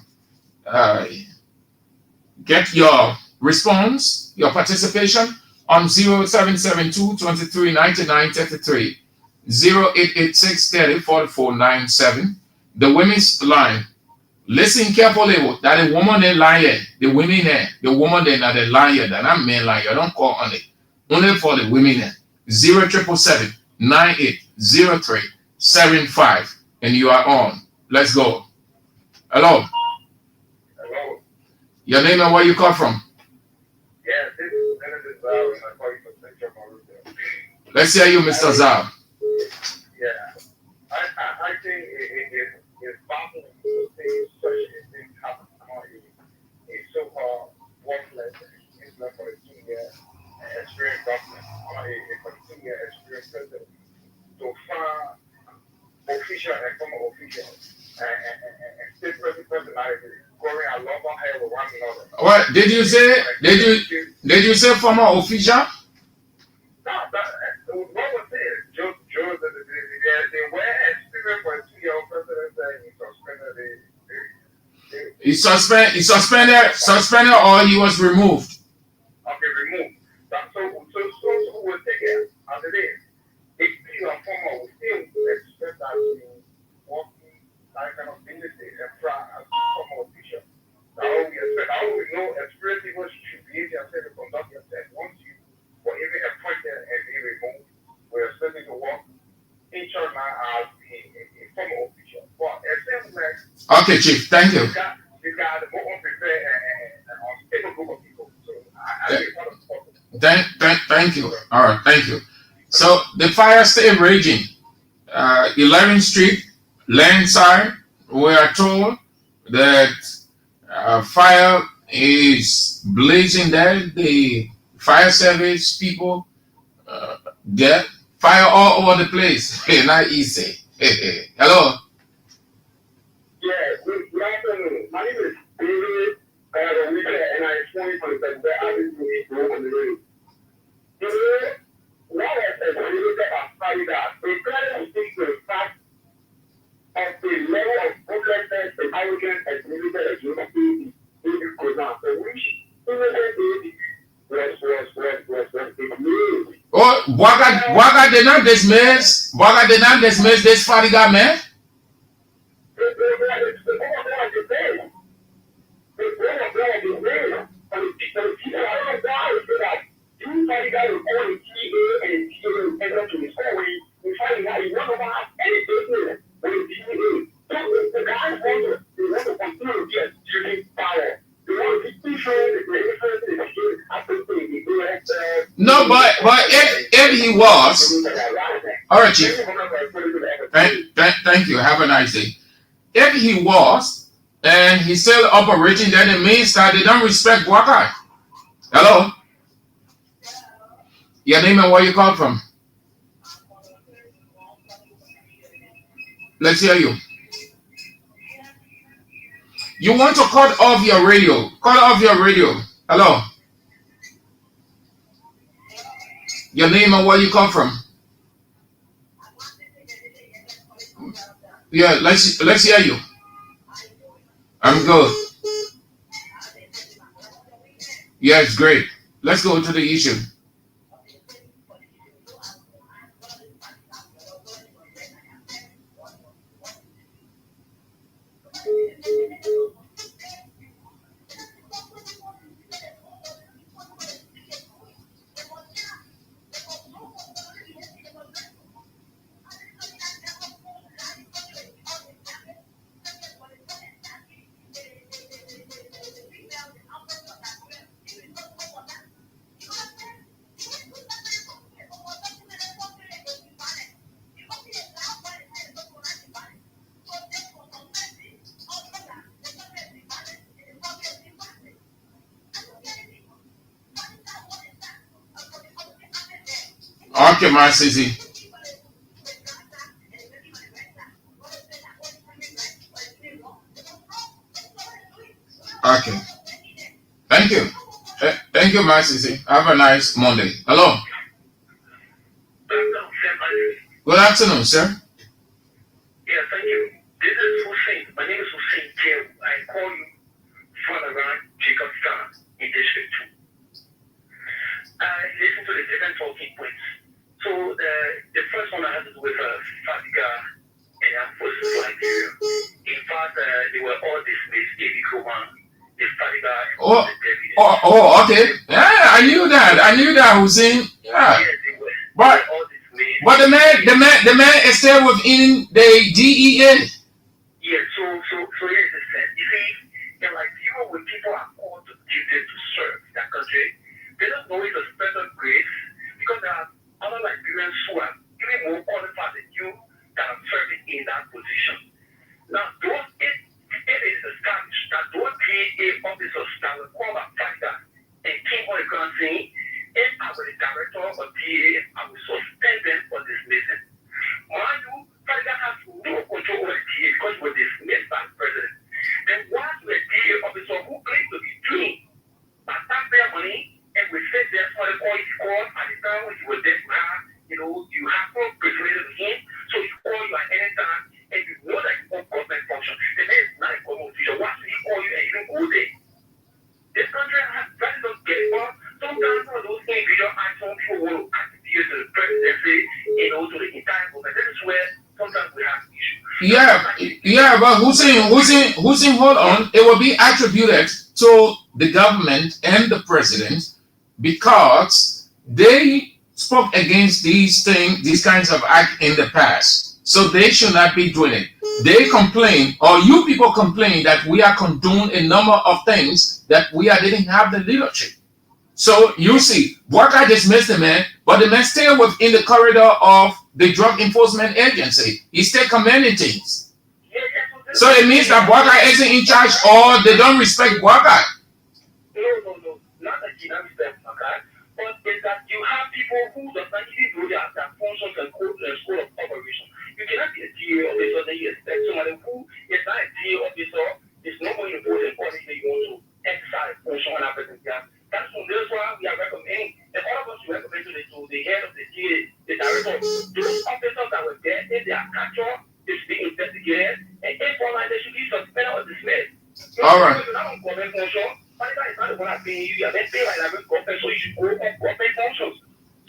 get your response, your participation on 0772 23 99 33, 0886 30 44 97. The women's line. Listen carefully. That the woman they lie, the women there, the woman they not the liar, that I'm men liar. Don't call on it. Only for the women there. 0777 9803 75. And you are on. Let's go. Hello. Hello. Your name and where you come from? Yeah, this is Methodist, and I call you from Central Mauritius. Let's hear you, Mr. Zal. Yeah. I think it's baffling to see such a thing happen on a so-called worthless Islam for a 2-year experience government or a 2-year experience president to find official and former officials and state personalities going along ahead with one another. What did you say? Did you say former official? No, what was it? Joe, they were experienced for a 2-year president and he suspended. He suspended, or he was removed. Okay, removed. So who will take it as it is? If you are former, we still expect that you working that kind of industry and as former official. Now we expect, how we know experience people should be able to conduct yourself. Once you were even appointed and be removed, we're expecting to work each other as a former official. But it seems like Okay, Chief. Thank you. you got a more unprepared and unstable group of people. So I think part of Thank you. All right, thank you. So the fire stay raging. 11th Street, Landside, we are told that fire is blazing there. The fire service people get fire all over the place. Hey, not easy. Hey. Hello. Yeah, good afternoon. My name is David and I explain for the best I didn't do on the radio. You know, what I said, I studied that. They try to speak to the fact of the level of hopelessness the arrogance and limited as humanity in the program. So which innocent was ignored. Oh, Waga did not dismiss this fadiga man. No, but if he was, all right, Chief. Thank you. Have a nice day. If he was, and he's still operating, then it means that they don't respect Wakai. Hello? Your name and where you come from? Let's hear you. You want to cut off your radio. Cut off your radio. Hello? Your name and where you come from? Yeah, let's hear you. I'm good. Yes, great. Let's go to the issue. Okay, my Sissy. Okay. Thank you. Thank you, my sister. Have a nice Monday. Hello. Good afternoon, sir. Yeah, thank you. This is Hussein. My name is Hussein Jew. I call you from around Jacobstown in District 2. I listened to the different talking points. So the first one I had to do with Fadiga and our forces like Nigeria. In fact, they were all dismissed. David Coman, the Fadiga, and the David. Oh, okay. Yeah, I knew that, Hussein. Yeah. Yes, they were. But all dismissed. But the man is still within the DEA. Yeah, so here's the sense. You see, they're like people when people are called to duty to serve that country, they don't know it's a special grace because there are other Nigerians who are even more qualified than you that are serving in that position. Now, it is established that those DA officers that were called a fighter and came on the ground saying, if I were the director of DA, I would suspend them for dismissing. Mind you, Fadiga has no control over the DA because he was dismissed by the president. Then once the DA officer who claims to be doing taxpayer money and we said that's what they call his call at the time when you were there, you have no persuaded him, so he call you at any time and you know that you want government function. The man is not a government official. Why should he call you and even go there? This country has very little get involved. Sometimes one of those individual actions people want to attribute to the presidency, to the entire government. This is where sometimes we have issues. Yeah, but Hussein, hold on. It will be attributed to the government and the president because they spoke against these kinds of act in the past. So they should not be doing it. They complain, or you people complain that we are condoning a number of things that we didn't have the leadership. So you see, Bwaka dismissed the man, but the man still within the corridor of the Drug Enforcement Agency. He's still commanding things. So it means that Bwaka isn't in charge or they don't respect Bwaka. No. Not that you don't respect Bwaka, but it's that you have people who does not even do their functions and school of operation. You cannot be a DA officer that you expect somebody who is not a DA officer, is not going to vote in body that you want to exercise function and everything. That's why we are recommending, and all of us recommend to the head of the DA, the director, those officers that were there, if they are captured, they should be investigated, and if online they should be suspended or dismissed. All right. Government function, Fadiga is not the one that's paying you, you are then paid by the government, so you should go on government functions.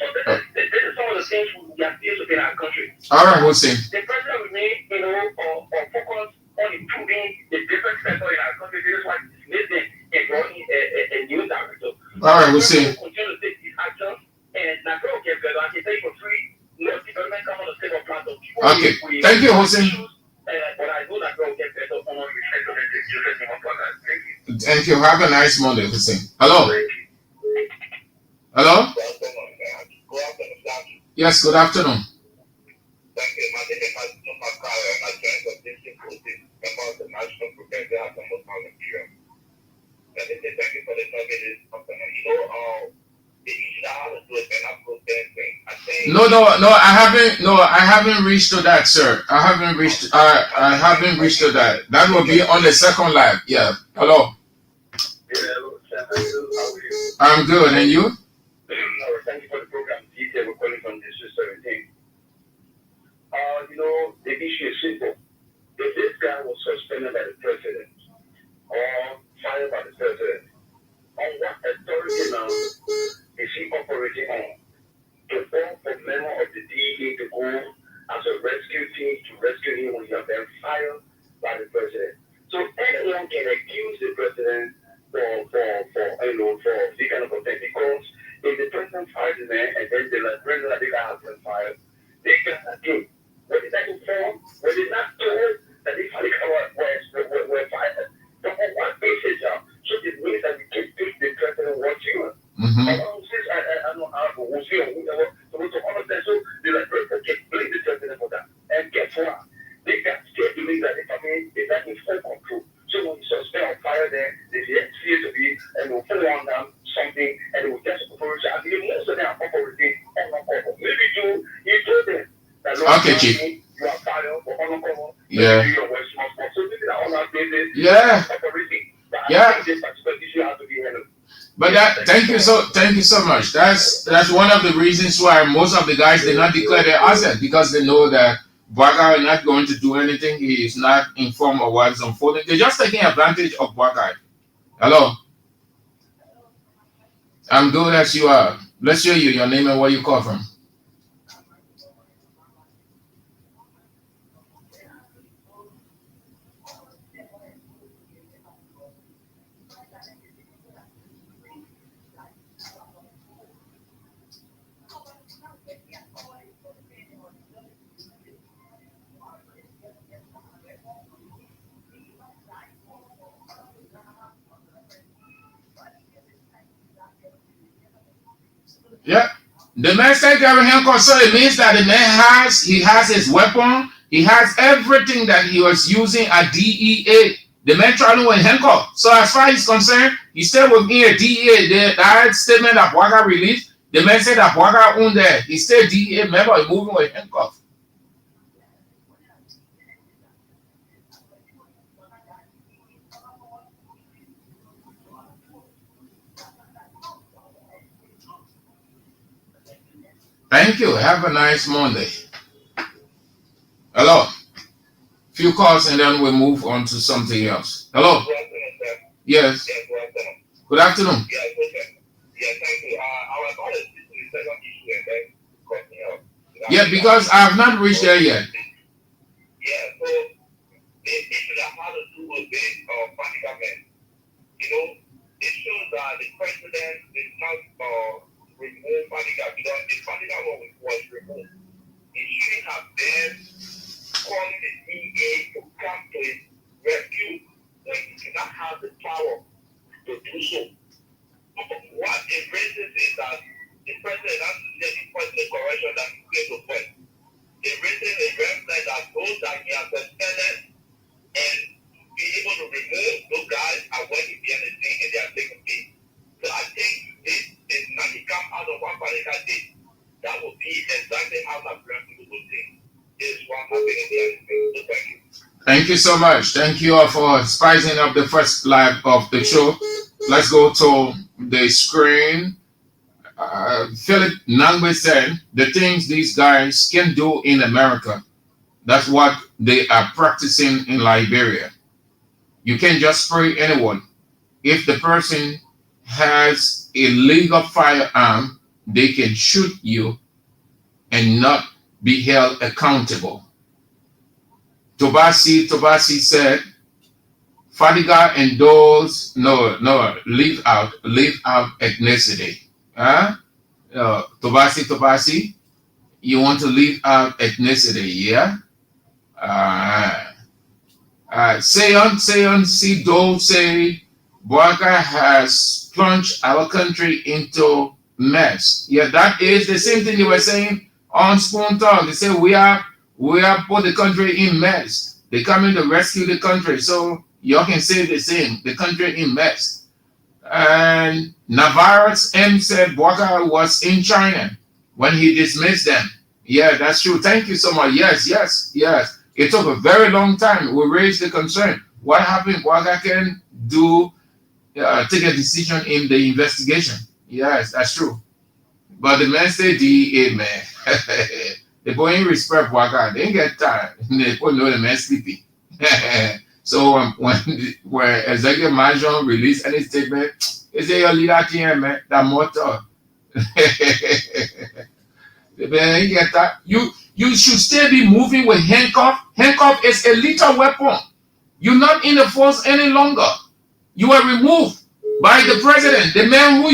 So this is some of the things we are still in our country. All right, Hussein. The president remain, focus on improving the different sector in our country. This is why it's missing and brought in a new director. All right, Hussein. Continue to take these actions, and Nigeria will get better. I can tell you for free, no development come on the table platform. Okay, thank you, Hussein. But I know Nigeria will get better on the sector and thank you. Thank you. Have a nice Monday, Hussein. Hello. Hello. Yes, good afternoon. Thank you. My name is Montserrado, and I joined the district coaches about the national prevention of the Nigeria. And they say thank you for the service. The issue I have to do is an absolute thing. I haven't reached to that, sir. I haven't reached to that. That will be on the second live. Yeah. Hello. Hello, sir. How are you? I'm good, and you? Thank you for the program. We're calling from District 17. The issue is simple. If this guy was suspended by the president or fired by the president, on what authority now is he operating on? To form a member of the DEA to go as a rescue team to rescue him when he has been fired by the president. So anyone can accuse the president for this kind of a thing because if the president fires the man and then the president has been fired, they can accuse. What is that informed? Was it not told that if were fired? So on what basis, so it means that we can take the president watching us. I don't know how to we'll see or whatever. So to understand, so the president can blame the president for that. And guess what? They can still believe that is that in full control. So when you suspend or fire them, they see it to be and will pull on them something and they will just operate. And most of them are operating on the maybe you told them. Okay, Chief. You are fired for uncommon. Yeah. So this is on our basis. Yeah. Operating. Yeah. This particular issue has to be handled. But thank you so much. That's one of the reasons why most of the guys did not declare their asset, because they know that Bwaga is not going to do anything. He is not informed of what is unfolding. They're just taking advantage of Bwaga. Hello, I'm good as you are. Let's hear you. Your name and where you call from. Yeah. The man said carry handcuff, so it means that the man has his weapon, he has everything that he was using at DEA. The man traveling with handcuff. So as far as he's concerned, he stayed with me at DEA. That statement that Bwaga released, the man said that Bwaga owned there. He stayed DEA member, he moving with handcuff. Thank you. Have a nice Monday. Hello. Few calls and then we'll move on to something else. Hello. Yes. Good afternoon. Thank you. I was on the second issue and then cutting out. Yeah, because I have not reached there yet. Yeah, so the issue that had to do with this parliament, it shows that the president did not remove Paniga, because the Paniga was removed. He shouldn't have been calling the DA to come to his rescue when he did not have the power to do so. What it raises is that the president has to get the president correction that he gave to first. It raises a red flag that those that he has suspended and be able to remove those guys are working behind the thing and they are taking place. So I think this is not to come out of what Paniga did. That will be exactly how that brand people will think. This is what happened in the end. So thank you. Thank you so much. Thank you all for spicing up the first live of the show. Let's go to the screen. Philip Nangbe said the things these guys can do in America, that's what they are practicing in Liberia. You can't just spray anyone. If the person has a legal firearm, they can shoot you and not be held accountable. Tobasi said, Fadiga and those, leave out ethnicity. Huh? Tobasi, you want to leave out ethnicity, yeah? Seyon, Sido say, Bwaga has plunged our country into mess. Yeah, that is the same thing they were saying on Spoon Talk. They say we are put the country in mess. They coming to rescue the country. So y'all can say the same, the country in mess. And Navarro's M said Bwaga was in China when he dismissed them. Yeah, that's true. Thank you so much. Yes. It took a very long time. We raised the concern. What happened? Bwaga can take a decision in the investigation. Yes, that's true. But the man said DEA, man. The boy ain't respect Bwaga. They ain't get tired. They put know the man sleepy. So when Executive Mansion released any statement, they say your leader here, man, that motor. The man ain't get that. You should still be moving with handcuff. Handcuff is a lethal weapon. You're not in the force any longer. You are removed by the president, the man who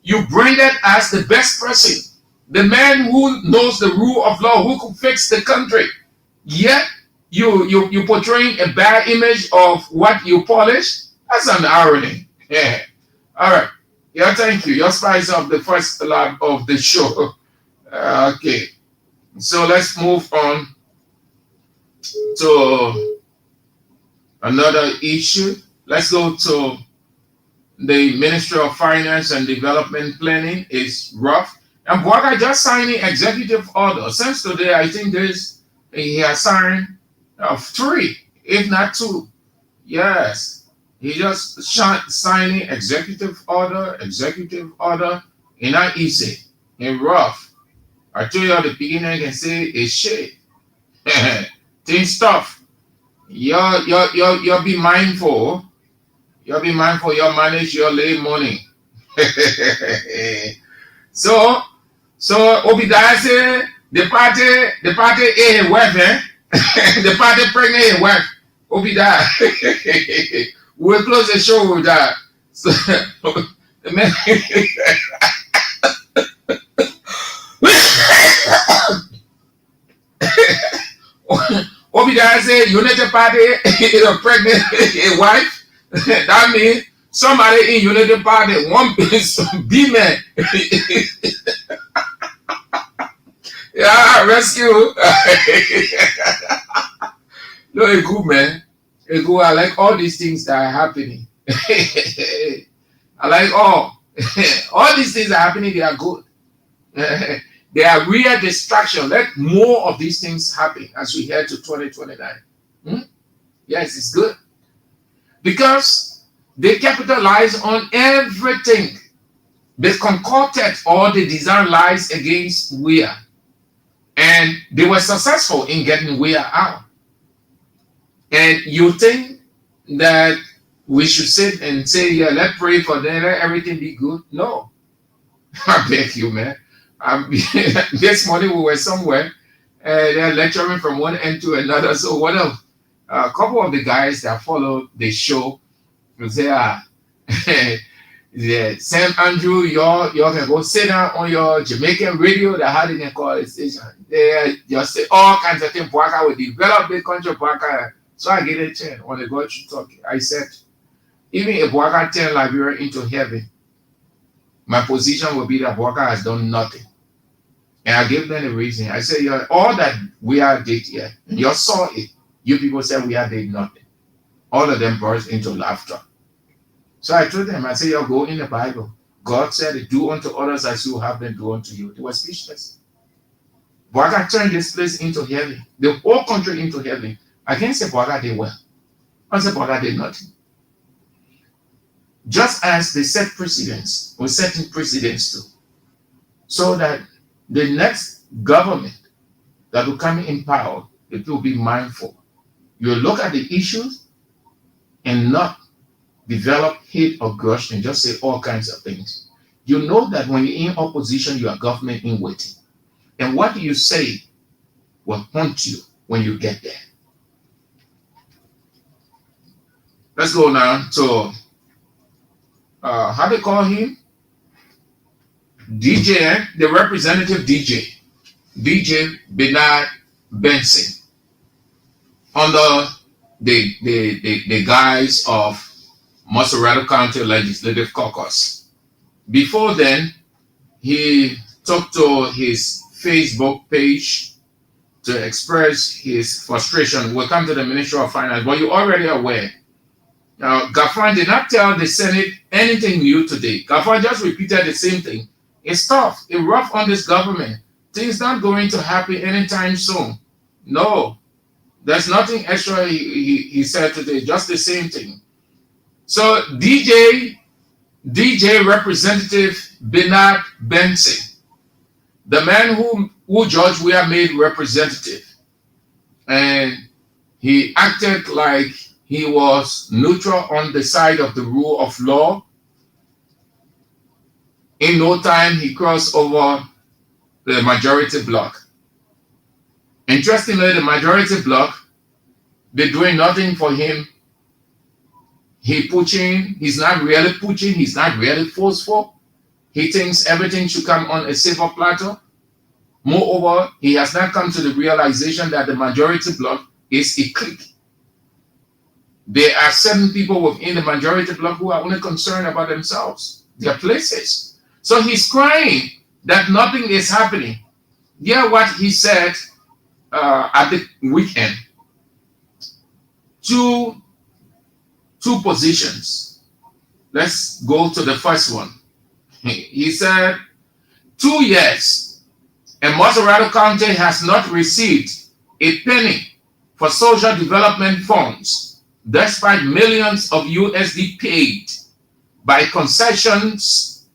you branded as the best person, the man who knows the rule of law, who could fix the country. Yet you portraying a bad image of what you polish. That's an irony. Yeah. All right. Yeah, thank you. Your spice of the first lap of the show. Okay. So let's move on to another issue. Let's go to the Ministry of Finance and Development Planning. Is rough. And Bwaga just signed the executive order. Since today, I think he has signed 3, if not 2. Yes. He just signing executive order, and not easy and rough. I told you at the beginning, I can say it's shit. Things tough. You'll be mindful. You'll be mindful. You'll manage your late money. So Obadiah said the party a wife, eh? The party pregnant a wife. Obadiah. We'll close the show with that. So, the man. Obadiah said United Party is a pregnant a wife. That means somebody in United Party, one B man. Yeah, rescue. No, a good man. A good. I like all these things that are happening. I like all these things are happening. They are good. They are real distraction. Let more of these things happen as we head to 2029. Yes, it's good. Because they capitalize on everything. They concocted all the design lies against we are. And they were successful in getting we are out. And you think that we should sit and say, yeah, let's pray for them, let everything be good? No. I beg you, man. This morning we were somewhere, and they're lecturing from one end to another. So one of a couple of the guys that follow the show say, yeah, Sam Andrew, y'all can go sit down on your Jamaican radio, that how they can call it station. They just say all kinds of things. Boaka will develop the country. Boaka. So I get a chance when they go to talk. I said, even if Boaka turn Liberia into heaven, my position will be that Boaka has done nothing. And I gave them a reason. I said, yeah, all that we are did here, and you saw it. You people said we are did nothing. All of them burst into laughter. So I told them, I said, you go in the Bible. God said, do unto others as you have them do unto you. They were speechless. Boaka turned this place into heaven, the whole country into heaven. I can't say Boaka did well. I said Boaka did nothing. Just as they set precedents, we're setting precedents too, so that the next government that will come in power, it will be mindful. You look at the issues and not develop hate or grudge and just say all kinds of things. You know that when you're in opposition, you are government in waiting. And what you say will haunt you when you get there. Let's go now to, how they call him? DJ, the representative DJ Bernard Benson, under the guise of Montserrado County Legislative Caucus. Before then, he took to his Facebook page to express his frustration. We'll come to the Ministry of Finance, but you're already aware. Now, Gafan did not tell the Senate anything new today. Gafan just repeated the same thing. It's tough. It's rough on this government. Things not going to happen anytime soon. No, there's nothing extra he said today. Just the same thing. So DJ Representative Bernard Benson, the man who George Weah made representative, and he acted like he was neutral on the side of the rule of law. In no time, he crossed over the majority bloc. Interestingly, the majority bloc, they're doing nothing for him. He's not really pushing, he's not really forceful. He thinks everything should come on a silver platter. Moreover, he has not come to the realization that the majority bloc is a clique. There are certain people within the majority bloc who are only concerned about themselves, their places. So he's crying that nothing is happening. Hear what he said at the weekend. Two positions. Let's go to the first one. He said, 2 years, and Montserrado County has not received a penny for social development funds. despite millions of USD paid by concessions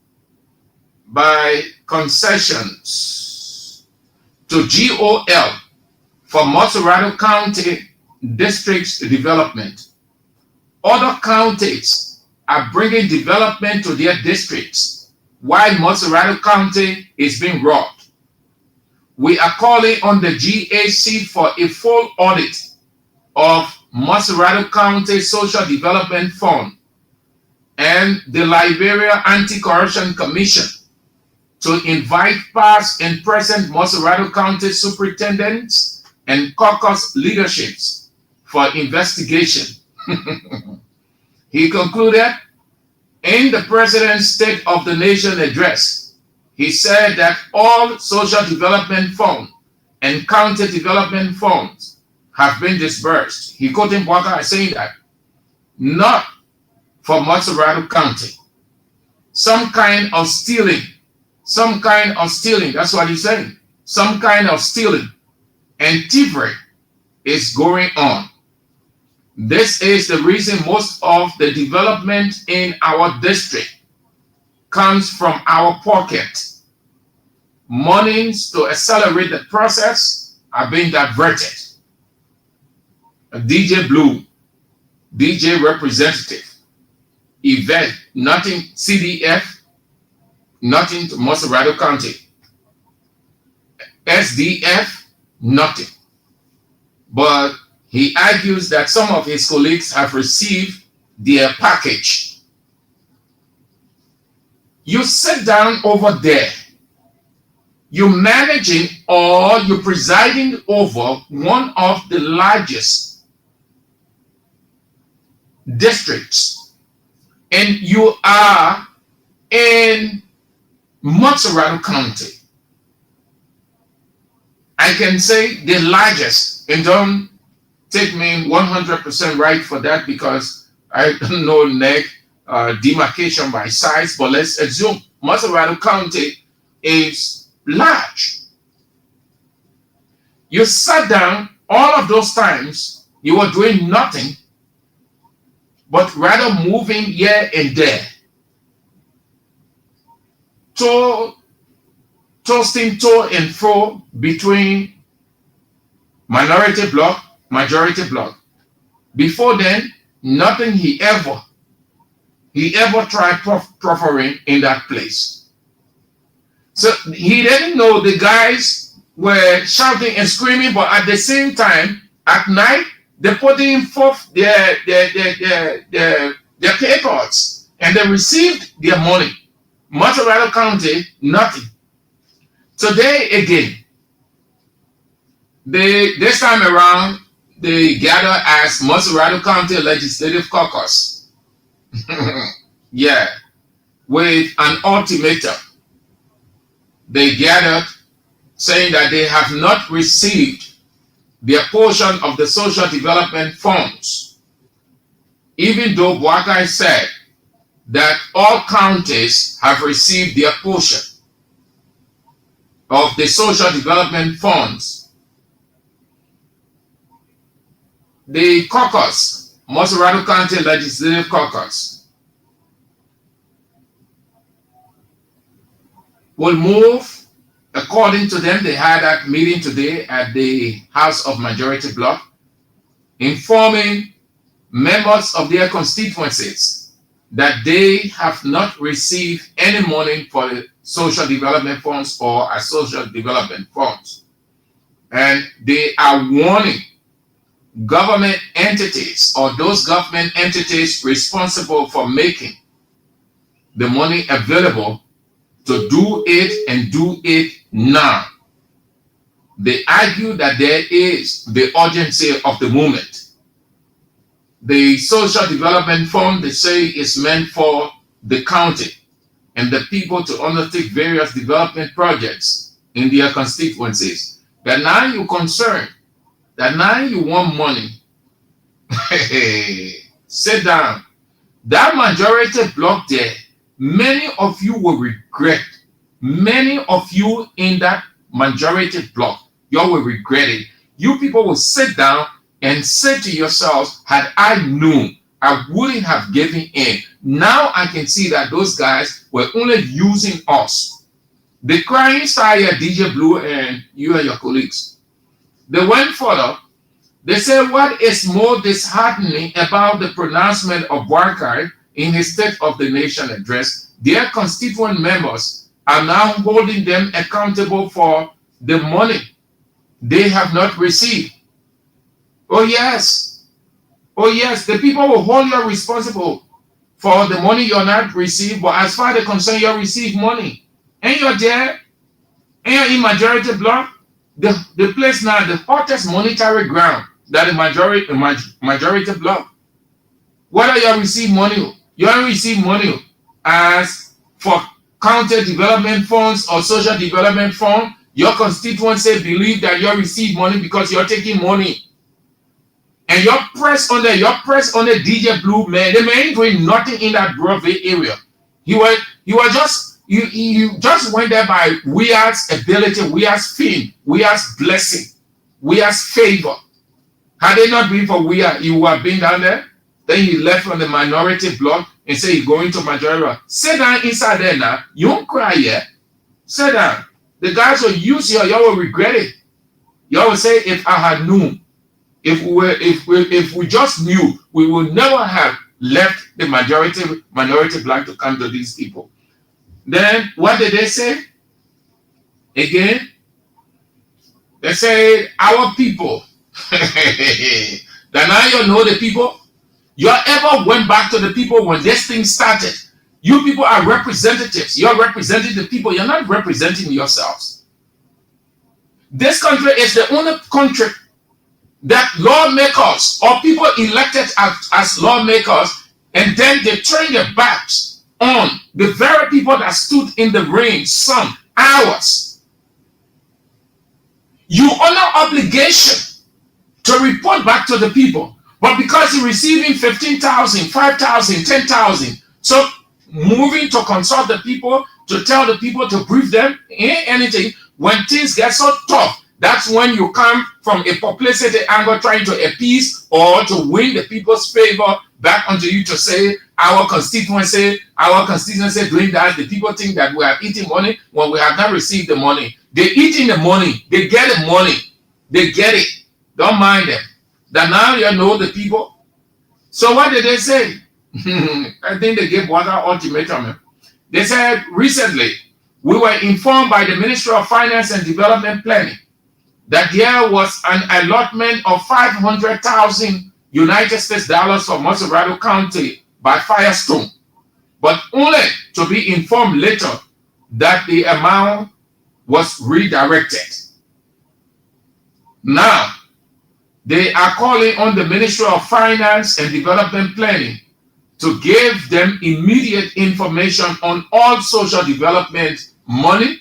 to GOL for Montserrado County District's development. Other counties are bringing development to their districts while Montserrado County is being robbed. We are calling on the GAC for a full audit of Montserrado County Social Development Fund and the Liberia Anti-Corruption Commission to invite past and present Montserrado County superintendents and caucus leaderships for investigation. He concluded, in the President's State of the Nation address, he said that all social development funds and county development funds have been disbursed. He quoted Bwaka as saying that, not for Montserrado County. Some kind of stealing, that's what he's saying. Some kind of stealing and thievery is going on. This is the reason most of the development in our district comes from our pocket. Monies to accelerate the process are being diverted. DJ Blue, DJ Representative, Yvette, nothing, CDF, nothing to Montserrado County. SDF, nothing. But he argues that some of his colleagues have received their package. You sit down over there, you're managing or you're presiding over one of the largest districts, and you are in Montserrado County. I can say the largest, and don't take me 100% right for that because I don't know demarcation by size, but let's assume Montserrado County is large. You sat down all of those times, you were doing nothing, but rather moving here and there. Toasting to and fro between minority bloc, majority bloc. Before then, nothing he ever tried proffering in that place. So he didn't know the guys were shouting and screaming, but at the same time, at night, they put in forth their pay cards and they received their money. Montserrado County, nothing. Today again, this time around, they gather as Montserrado County Legislative Caucus. Yeah, with an ultimatum. They gathered saying that they have not received their portion of the social development funds, even though Bwaka said that all counties have received their portion of the social development funds. The caucus, Montserrado County Legislative Caucus, will move. According to them, they had that meeting today at the House of Majority Bloc, informing members of their constituencies that they have not received any money for the social development funds or as social development funds. And they are warning government entities or those government entities responsible for making the money available to do it and do it now. They argue that there is the urgency of the moment. The social development fund, they say, is meant for the county and the people to undertake various development projects in their constituencies. That now you're concerned, that now you want money. Sit down. That majority block there, many of you will regret. Many of you in that majority block, you will regret it. You people will sit down and say to yourselves, had I known, I wouldn't have given in. Now I can see that those guys were only using us. The crying star here, DJ Blue and you and your colleagues, they went further. They said, what is more disheartening about the pronouncement of Barkai in his State of the Nation address, their constituent members are now holding them accountable for the money they have not received. Oh yes, the people will hold you responsible for the money you're not received, but as far as they're concerned, you receive money. And you're there, and you're in majority block, the place now, the hottest monetary ground, that the majority block. Whether you receive money, you don't receive money as for county development funds or social development fund, your constituents say believe that you receive money because you're taking money. And you're pressed on the DJ Blue, man. The man ain't doing nothing in that Broadway area. You just went there by Weir's ability, Weir's fame, Weir's blessing, Weir's favor. Had it not been for Weir, you would have been down there. Then he left from the minority block and said he's going to majority. Sit down inside there now. You won't cry yet. Sit down. The guys will use you. Y'all will regret it. Y'all will say, if I had known, if we just knew, we would never have left the minority black to come to these people. Then what did they say? Again, they say our people. Then now you know the people. You ever went back to the people when this thing started? You people are representatives. You're representing the people. You're not representing yourselves. This country is the only country that lawmakers or people elected as lawmakers, and then they turn their backs on the very people that stood in the rain, sun, hours. You honor obligation to report back to the people. But because you're receiving 15,000, 5,000, 10,000, so moving to consult the people, to tell the people, to brief them, anything, when things get so tough, that's when you come from a publicity angle trying to appease or to win the people's favor back onto you to say, our constituency doing that. The people think that we are eating money when we have not received the money. They're eating the money. They get the money. They get it. Don't mind them. That now you know the people. So what did they say? I think they gave water ultimatum. They said recently, we were informed by the Ministry of Finance and Development Planning that there was an allotment of 500,000 United States dollars for Montserrado County by Firestone, but only to be informed later that the amount was redirected. Now, they are calling on the Ministry of Finance and Development Planning to give them immediate information on all social development money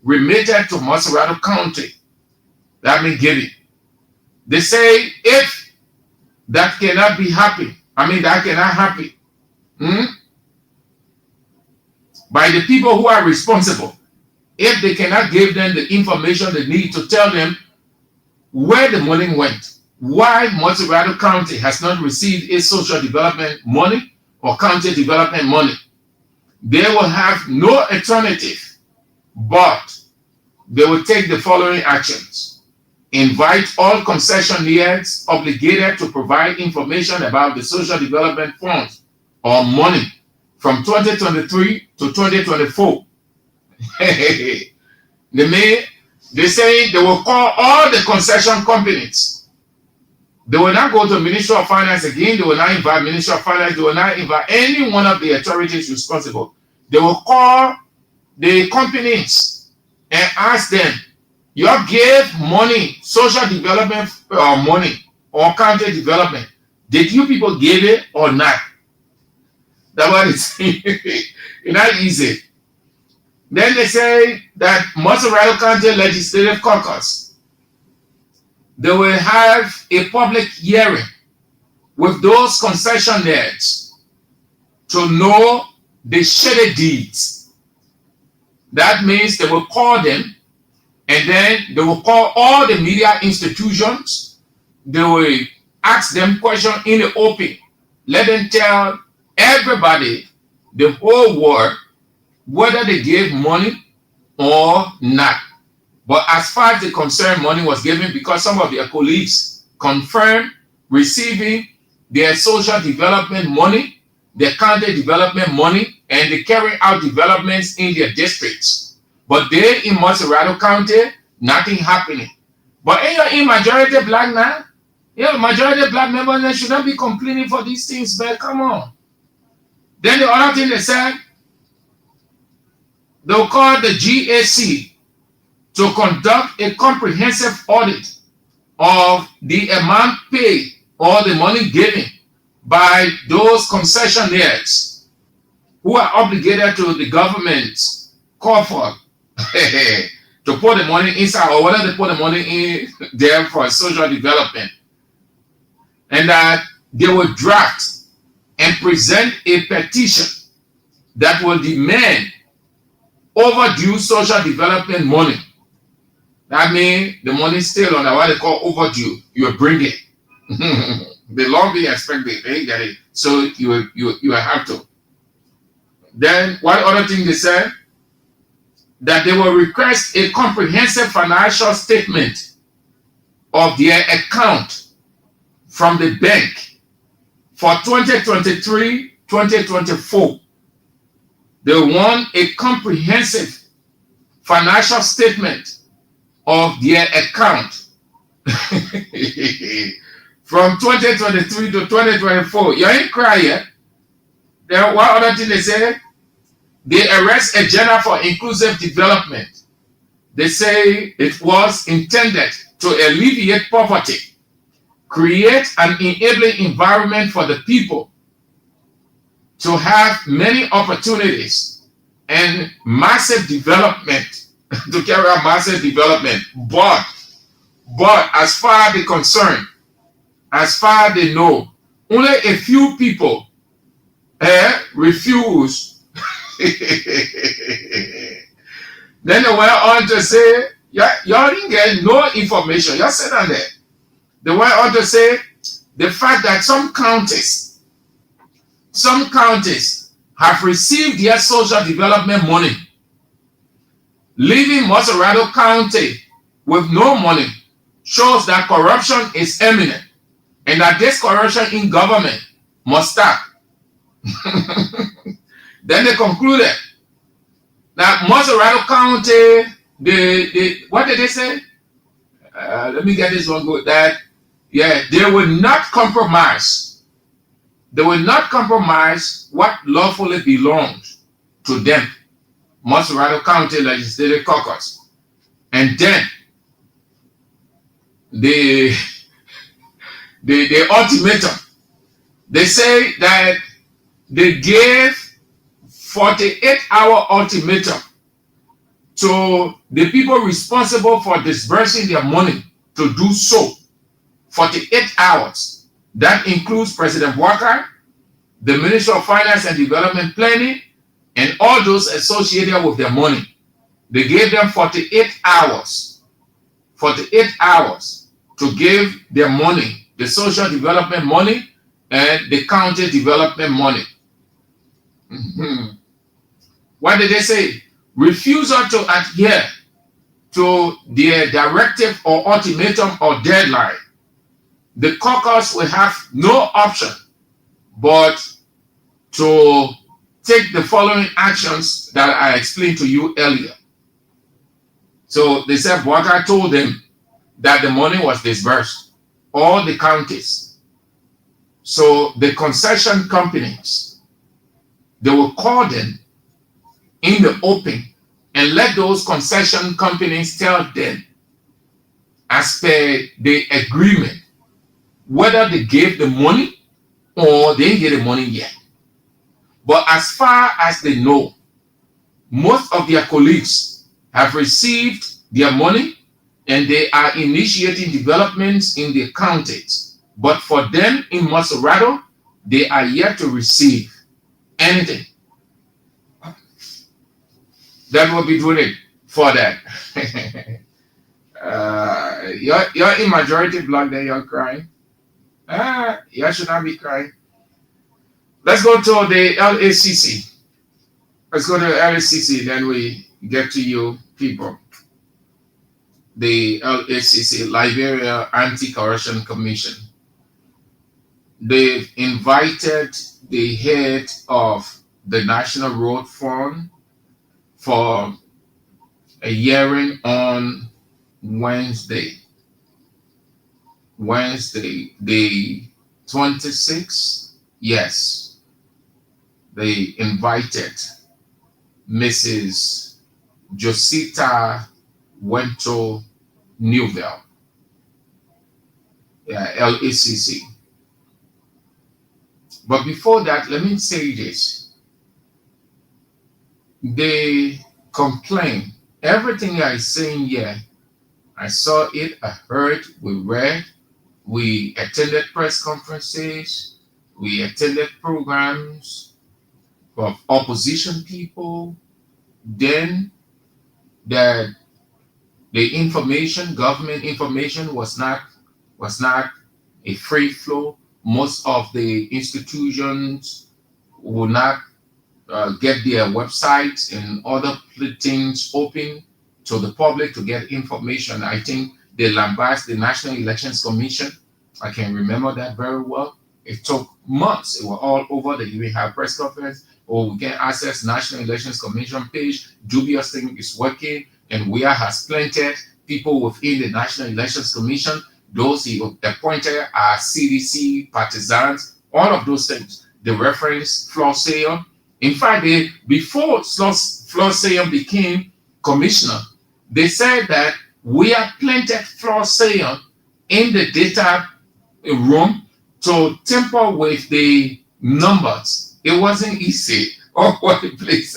remitted to Montserrado County. That means giving. They say if that cannot happen by the people who are responsible, if they cannot give them the information they need to tell them where the money went, why Montserrado County has not received its social development money or county development money, they will have no alternative, but they will take the following actions. Invite all concessionaires obligated to provide information about the social development funds or money from 2023 to 2024. They say they will call all the concession companies. They will not go to Ministry of Finance again. They will not invite Ministry of Finance. They will not invite any one of the authorities responsible. They will call the companies and ask them, you gave money, social development money or county development. Did you people give it or not? That's what it's it's not easy. Then they say that Montserrado County Legislative Caucus, they will have a public hearing with those concessionaires to know the shady deeds. That means they will call them, and then they will call all the media institutions they will ask them questions in the open. Let them tell everybody, the whole world, whether they gave money or not. But as far as the concerned money was given, because some of their colleagues confirmed receiving their social development money, their county development money, and they carry out developments in their districts. But they in Montserrado County, nothing happening. But in majority black now, majority black members, they should not be complaining for these things, man. Come on. Then the other thing they said, they'll call the GAC to conduct a comprehensive audit of the amount paid or the money given by those concessionaires who are obligated to the government's coffers to put the money inside, or whether they put the money in there for social development. And that they will draft and present a petition that will demand overdue social development money. That means the money still on what they call overdue. You bring it. The long being expected, they get it. So you have to. Then one other thing they said, that they will request a comprehensive financial statement of their account from the bank for 2023-2024. They want a comprehensive financial statement of their account from 2023 to 2024. You ain't crying yet. Then one other thing they say, they arrest a Agenda for Inclusive Development. They say it was intended to alleviate poverty, create an enabling environment for the people to have many opportunities and massive development, to carry out massive development. But as far as they're concerned, as far as they know, only a few people refuse. Then they went on to say, y'all didn't get no information. Y'all said that there. They went on to say the fact that some counties have received their social development money, leaving Montserrado County with no money, shows that corruption is imminent and that this corruption in government must stop. Then they concluded that Montserrado County, what did they say? Let me get this one good. That they will not compromise. They will not compromise what lawfully belongs to them. Montserrado County Legislative Caucus. And then the ultimatum. They say that they gave 48-hour ultimatum to the people responsible for disbursing their money to do so. 48 hours. That includes President Walker, the Minister of Finance and Development Planning, and all those associated with their money. They gave them 48 hours. 48 hours to give their money, the social development money and the county development money. What did they say? Refusal to adhere to their directive or ultimatum or deadline. The caucus will have no option but to take the following actions that I explained to you earlier. So they said Walker told them that the money was disbursed, all the counties. So the concession companies, they will call them in the open and let those concession companies tell them, as per the agreement, whether they gave the money or they didn't get the money yet. But as far as they know, most of their colleagues have received their money and they are initiating developments in their counties. But for them in Montserrado, they are yet to receive anything. That will be doing it for that. You're in majority block there, you're crying. You should not be crying. Let's go to the LACC. Let's go to the LACC, then we get to you people. The LACC, Liberia Anti-Corruption Commission. They've invited the head of the National Road Fund for a hearing on Wednesday, the 26th. Yes, they invited Mrs. Josita Wento Newville, LACC. But before that, let me say this. They complain. Everything I'm saying here, I saw it, I heard, we read, we attended press conferences, we attended programs of opposition people. Then that the information, government information was not a free flow. Most of the institutions will not get their websites and other things open to the public to get information. I think they lambasted the National Elections Commission. I can remember that very well. It took months. It was all over. They even have press conference, or we can access National Elections Commission page. Dubious thing is working, and we has planted people within the National Elections Commission. Those he appointed are CDC partisans. All of those things. The reference Floor Sayer. In fact, before Floor Sayer became commissioner, they said that we have planted Floor Sayer in the data room to tamper with the numbers. It wasn't easy. All over the place.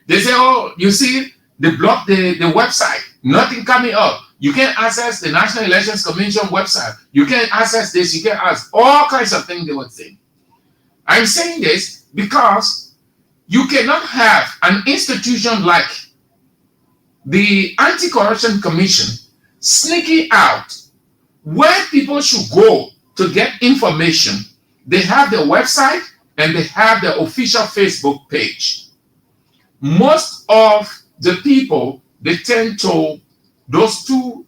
They say, oh, you see, they blocked the website. Nothing coming up. You can't access the National Elections Commission website. You can't access this. You can't access all kinds of things they were saying. I'm saying this because you cannot have an institution like the Anti-Corruption Commission sneaking out where people should go to get information. They have their website and they have their official Facebook page. Most of the people, they tend to those two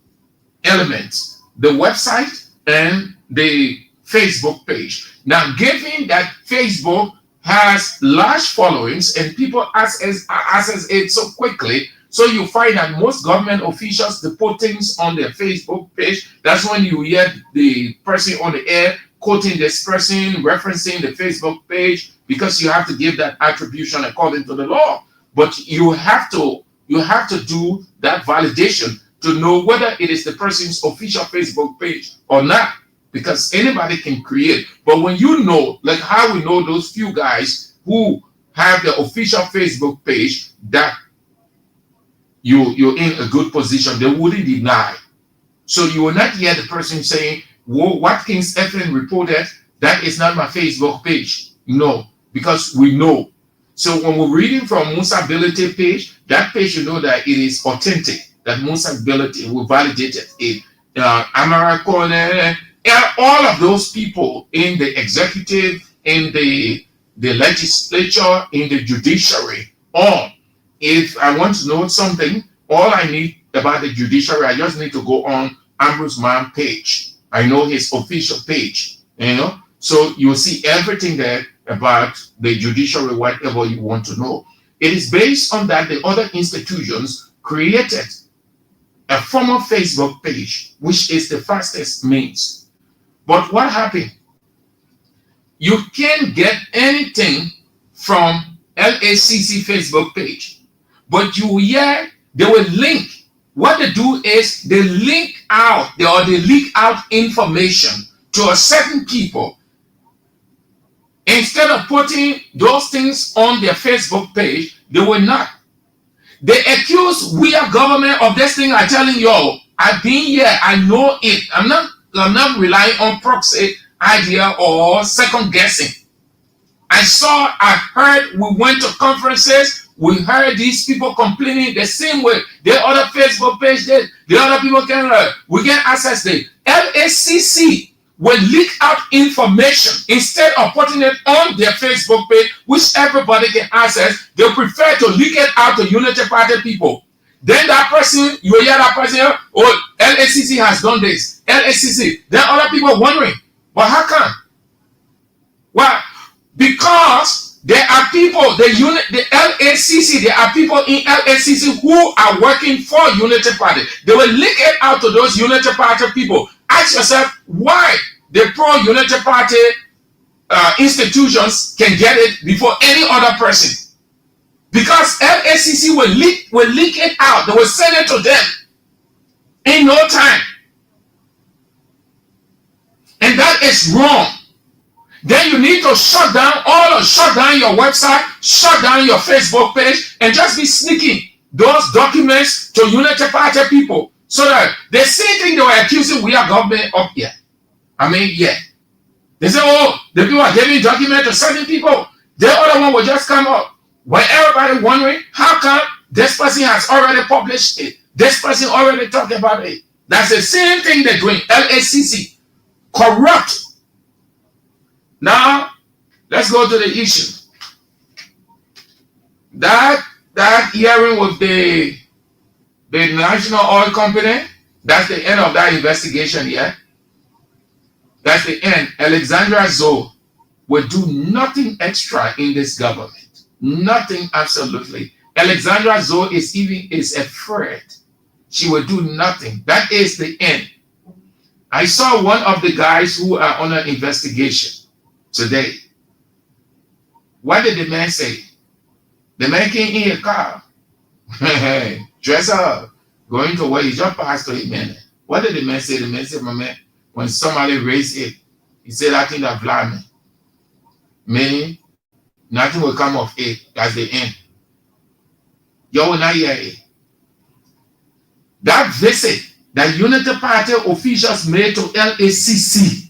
elements, the website and the Facebook page. Now, given that Facebook has large followings and people access it so quickly, so you find that most government officials, they put things on their Facebook page. That's when you hear the person on the air quoting this person, referencing the Facebook page, because you have to give that attribution according to the law. But you have to do that validation to know whether it is the person's official Facebook page or not, because anybody can create. But when you know, like how we know those few guys who have the official Facebook page, that you're in a good position, they wouldn't deny. So you will not hear the person saying, whoa, Watkins FM reported, that is not my Facebook page. No, because we know. So when we're reading from Musa Ability page, that page, you know that it is authentic, that Musa Ability will validate it. Amara Kone, all of those people in the executive, in the legislature, in the judiciary, if I want to know something, all I need about the judiciary, I just need to go on Ambrose Mann page. I know his official page, so you'll see everything there about the judiciary, whatever you want to know. It is based on that the other institutions created a formal Facebook page, which is the fastest means. But what happened? You can't get anything from LACC Facebook page. But you hear they will link. What they do is they link out, or they leak out information to a certain people. Instead of putting those things on their Facebook page, they will not. They accuse we are government of this thing. I'm telling you all, I've been here, I know it. I'm not relying on proxy idea or second guessing. I heard, we went to conferences, we heard these people complaining the same way. The other Facebook page did. The other people can, we get access to it. LACC will leak out information instead of putting it on their Facebook page, which everybody can access. They prefer to leak it out to Unity Party people. Then that person, you hear that person, oh, LACC has done this. LACC. Then other people wondering, but how come? Well, because there are people, the LACC, there are people in LACC who are working for Unity Party. They will leak it out to those Unity Party people. Ask yourself why the pro-Unity Party institutions can get it before any other person. Because LACC will leak it out. They will send it to them in no time. And that is wrong. Then you need to shut down your website, shut down your Facebook page, and just be sneaking those documents to Unity Party people. So that the same thing they were accusing we are government up here. I mean, yeah. They say, oh, the people are giving documents to certain people. The other one will just come up. When everybody wondering, how come this person has already published it? This person already talked about it. That's the same thing they're doing. LACC. Corrupt. Now, let's go to the issue. That hearing with the National Oil Company, that's the end of that investigation here. That's the end. Alexandra Zoe will do nothing extra in this government. Nothing, absolutely. Alexandra Zoe is afraid. She will do nothing. That is the end. I saw one of the guys who are on an investigation today. What did the man say? The man came in a car. Dress up. Going to where he just passed to a man. What did the man say? The man said, my man, when somebody raised it, he said, I think that blind me. Meaning, nothing will come of it. That's the end. You will not hear it. That visit that Unity Party officials made to LACC,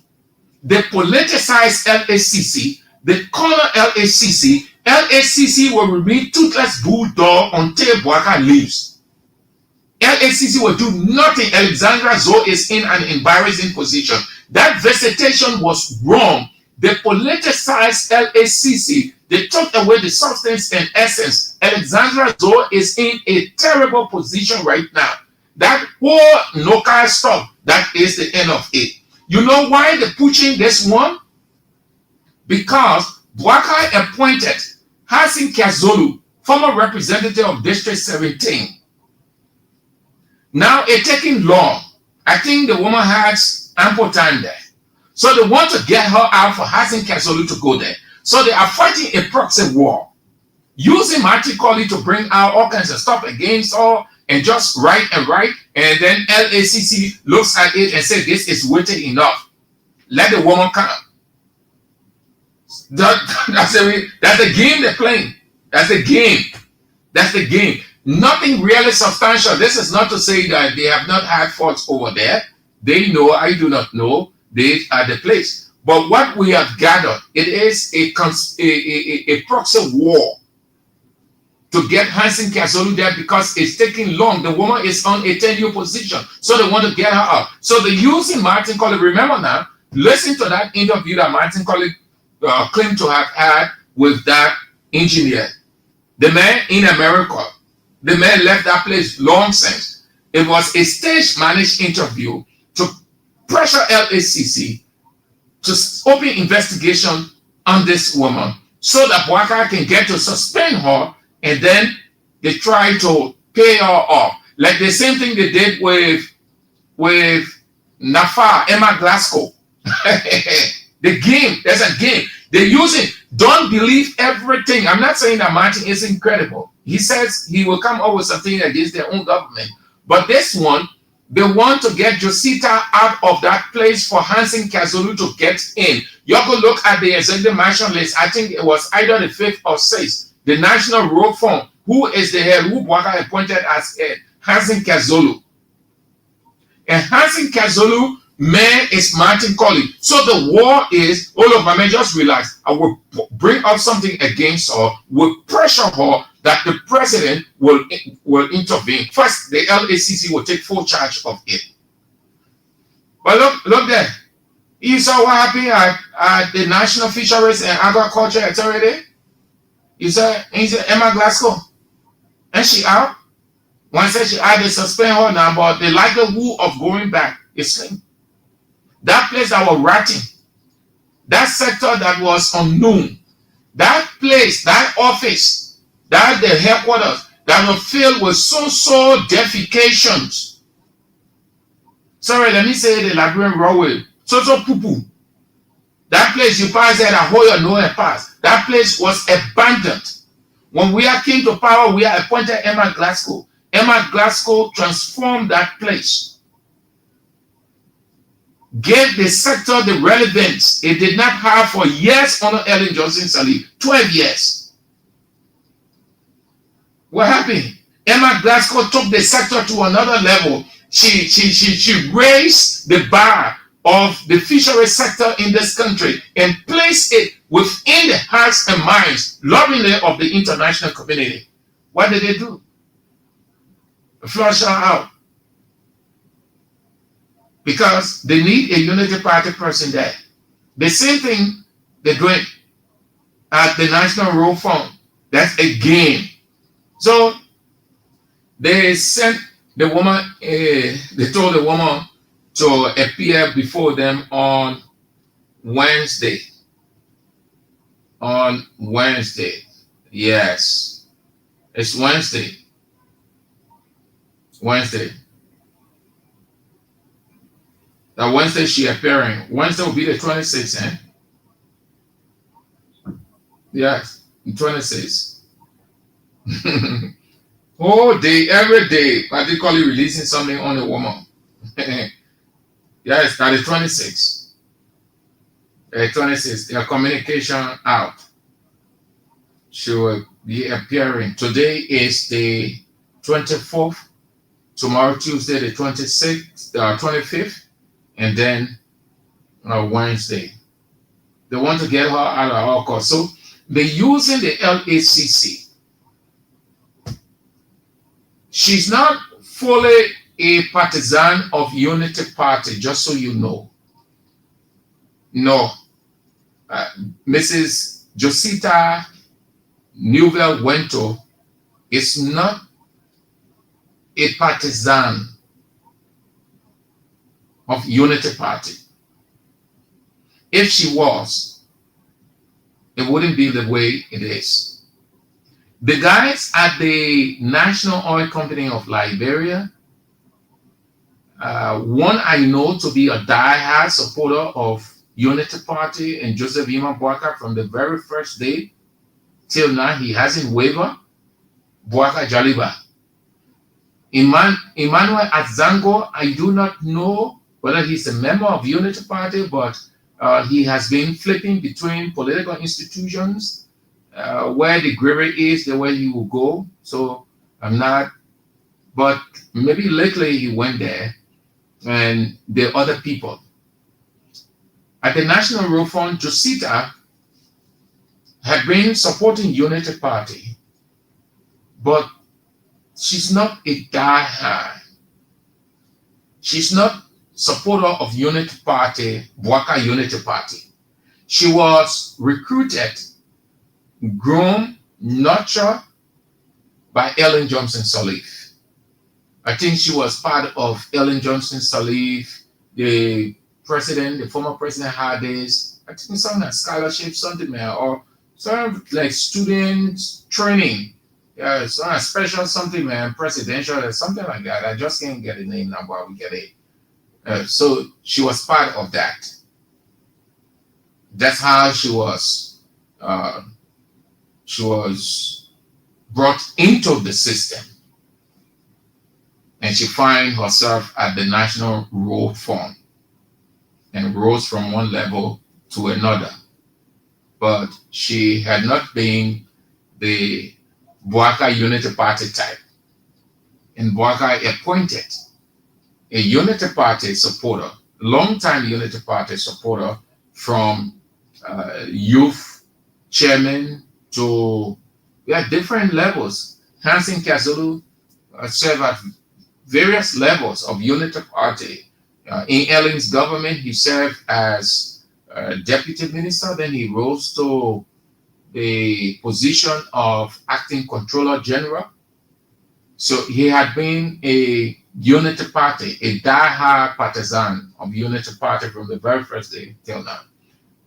they politicized LACC, they corner LACC. LACC will remain toothless bulldog until Bwaka leaves. LACC will do nothing. Alexandra Zoe is in an embarrassing position. That visitation was wrong. They politicized LACC. They took away the substance and essence. Alexandra Zoe is in a terrible position right now. That whole local stuff, that is the end of it. You know why they're pushing this one? Because Bwaka appointed Hassan Kazolu, former representative of District 17. Now it's taking long. I think the woman has ample time there. So they want to get her out for Hassan Kazolu to go there. So they are fighting a proxy war. Using Martin Colley to bring out all kinds of stuff against her and just write. And then LACC looks at it and says, this is weighted enough. Let the woman come. That's the game they're playing. That's the game. That's the game. Nothing really substantial. This is not to say that they have not had faults over there. They know, I do not know. They are the place. But what we have gathered, it is a proxy war to get Hassan Kazolu there because it's taking long. The woman is on a tenure position. So they want to get her out. So they're using Martin Colley. Remember now, listen to that interview that Martin Colley claimed to have had with that engineer. The man in America. The man left that place long since. It was a stage-managed interview to pressure LACC to open investigation on this woman so that Bwaka can get to suspend her and then they try to pay her off. Like the same thing they did with Nafa, Emma Glasgow. The game, there's a game. They're using, don't believe everything. I'm not saying that Martin is incredible. He says he will come up with something against their own government. But this one, they want to get Josita out of that place for Hassan Kazolu to get in. You go look at the executive mansion list. I think it was either the 5th or 6th. The National Road Fund, who is the head, who Bwaka appointed as head, Hassan Kazolu. And Hassan Kazolu, man, is Martin Colley. So the war is, all of them, just relax. I will bring up something against her, will pressure her that the president will intervene. First, the LACC will take full charge of it. But look there. You saw what happened at the National Fisheries and Agriculture Authority? You saw Emma Glasgow. And she out. One said she out, they suspend her now, but the likelihood of going back is slim. That place that was rotting, that sector that was unknown, that place, that office, that the headquarters that were filled with so defecations. Sorry, let me say the Liberian Railway. So poo-poo. That place you pass there, that Hoya no and pass. That place was abandoned. When we came to power, we appointed Emma Glasgow. Emma Glasgow transformed that place. Gave the sector the relevance it did not have for years under Ellen Johnson Sirleaf. 12 years. What happened? Emma Glasgow took the sector to another level. She raised the bar of the fishery sector in this country and placed it within the hearts and minds, lovingly, of the international community. What did they do? Flush her out. Because they need a unity party person there. The same thing they're doing at the National Road Fund. That's a game. So they sent the woman, they told the woman to appear before them on Wednesday. On Wednesday. Yes. It's Wednesday. Wednesday. That Wednesday she appearing. Wednesday will be the 26th, eh? Yes, 26th. Whole day, every day, particularly releasing something on a woman. Yes, that is 26th. 26th, their communication out. She will be appearing. Today is the 24th. Tomorrow, Tuesday, the 26th, 25th. And then Wednesday. They want to get her out of our court. So they're using the LACC. She's not fully a partisan of Unity Party, just so you know. No. Mrs. Josita Newville-Wento is not a partisan of Unity Party. If she was, it wouldn't be the way it is. The guys at the National Oil Company of Liberia, one I know to be a die-hard supporter of Unity Party and Joseph Iman Boaka from the very first day till now, he hasn't wavered. Boaka Jaliba. Emmanuel Azango, I do not know whether he's a member of Unity Party, but he has been flipping between political institutions. Where the gravy is, the way he will go. So I'm not, but maybe lately he went there, and the other people. At the National Road Fund, Josita had been supporting Unity Party, but she's not a die-hard. She's not supporter of Unity Party, Boaka Unity Party. She was recruited, grown, nurtured by Ellen Johnson Sirleaf. I think she was part of Ellen Johnson Sirleaf. The former president had this, I think something like scholarship, something, or some like student training. Yeah, some special something, man, presidential or something like that. I just can't get the name now, but we get it. So she was part of that. That's how she was brought into the system, and she found herself at the National Road Fund and rose from one level to another. But she had not been the Boaka Unity Party type. And Boaka appointed a Unity Party supporter, long-time Unity Party supporter, from youth chairman to We had different levels. Hansen Kazulu served at various levels of unity party. In Ellen's government, he served as deputy minister. Then he rose to the position of acting controller general. So he had been a unity party, a die-hard partisan of unity party from the very first day till now.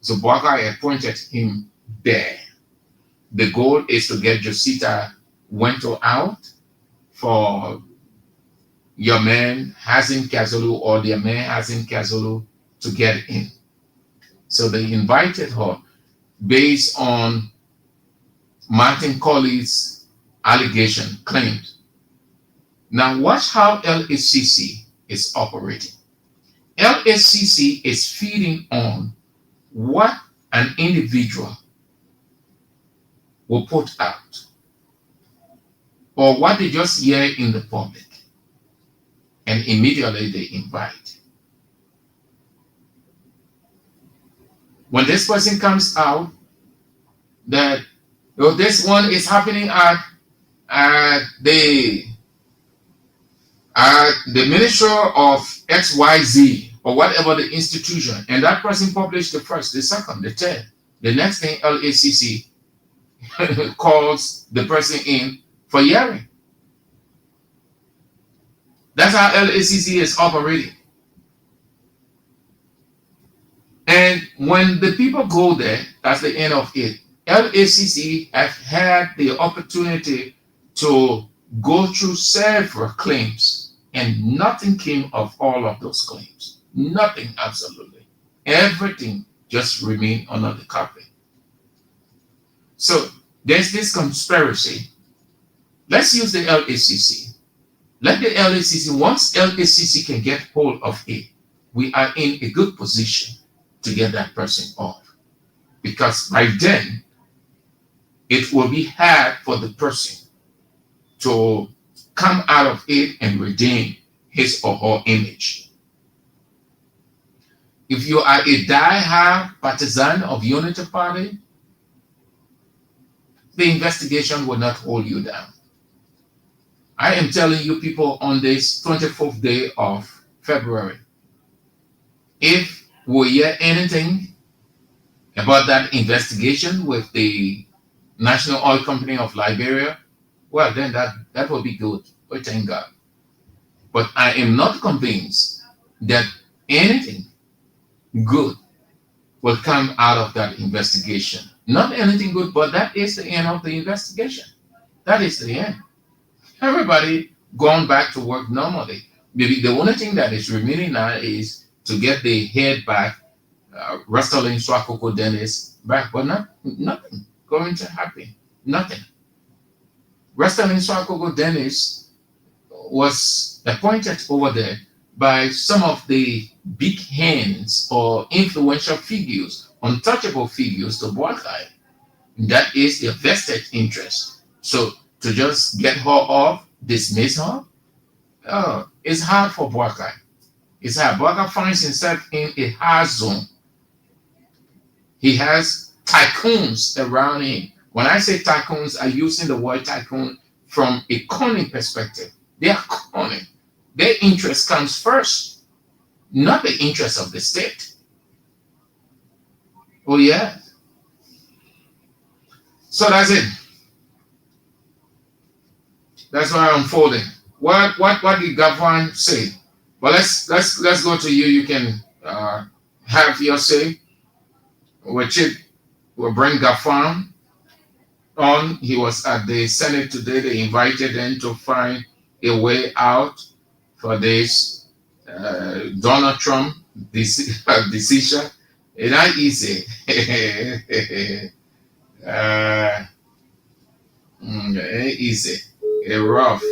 So Boakai appointed him there. The goal is to get Josita Wento out for your man Hazin Kazulu or their man Hazin Kazulu to get in. So they invited her based on Martin Colley's allegation, claims. Now watch how LACC is operating. LACC is feeding on what an individual will put out or what they just hear in the public, and immediately they invite. When this person comes out that this one is happening at the Ministry of XYZ or whatever the institution, and that person published the first, the second, the third. The next thing LACC calls the person in for hearing. That's how LACC is operating. And when the people go there, that's the end of it. LACC have had the opportunity to go through several claims, and nothing came of all of those claims. Nothing, absolutely. Everything just remained under the carpet. So there's this conspiracy. Let's use the LACC. Let the LACC, once LACC can get hold of it, we are in a good position to get that person off. Because by then, it will be hard for the person to come out of it and redeem his or her image. If you are a die-hard partisan of Unity Party, the investigation will not hold you down. I am telling you people on this 24th day of February, if we hear anything about that investigation with the National Oil Company of Liberia, well, then that will be good. We thank God. But I am not convinced that anything good will come out of that investigation. Not anything good, but that is the end of the investigation. That is the end. Everybody gone back to work normally. Maybe the only thing that is remaining now is to get the head back, Rustling Swakoko Dennis back, but nothing going to happen. Nothing. Rustling Swakoko Dennis was appointed over there by some of the big hands or influential figures, untouchable figures to Boakai. That is their vested interest. So to just get her off, dismiss her, it's hard for Boakai. It's hard. Boakai finds himself in a hard zone. He has tycoons around him. When I say tycoons, I'm using the word tycoon from a conning perspective. They are conning. Their interest comes first, not the interest of the state. Oh yeah. So that's it. That's why I'm folding. What did Gavin say? Well, let's go to you. You can have your say. We'll bring Gavin on. He was at the Senate today. They invited him to find a way out for this Donald Trump decision. It's not easy. Easy. Rough.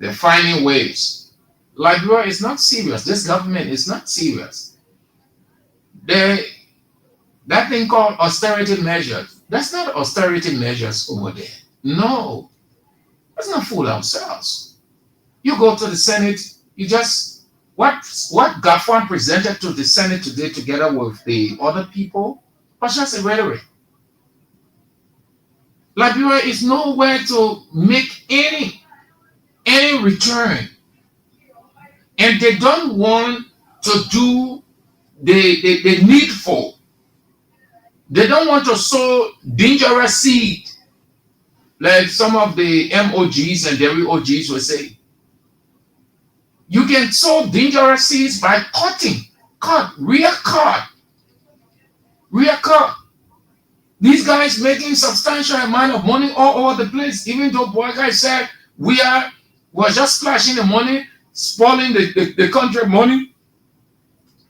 They're finding ways. Liberia is not serious. This government is not serious. That thing called austerity measures, that's not austerity measures over there. No. Let's not fool ourselves. You go to the Senate, you just, what Gafwan presented to the Senate today together with the other people was just a rhetoric. Liberia is nowhere to make any return. And they don't want to do the needful. They don't want to sow dangerous seed, like some of the MOGs and WOGs will say. You can sow dangerous seeds by rear cut. These guys making substantial amount of money all over the place. Even though Boakai said we're just splashing the money, spoiling the country money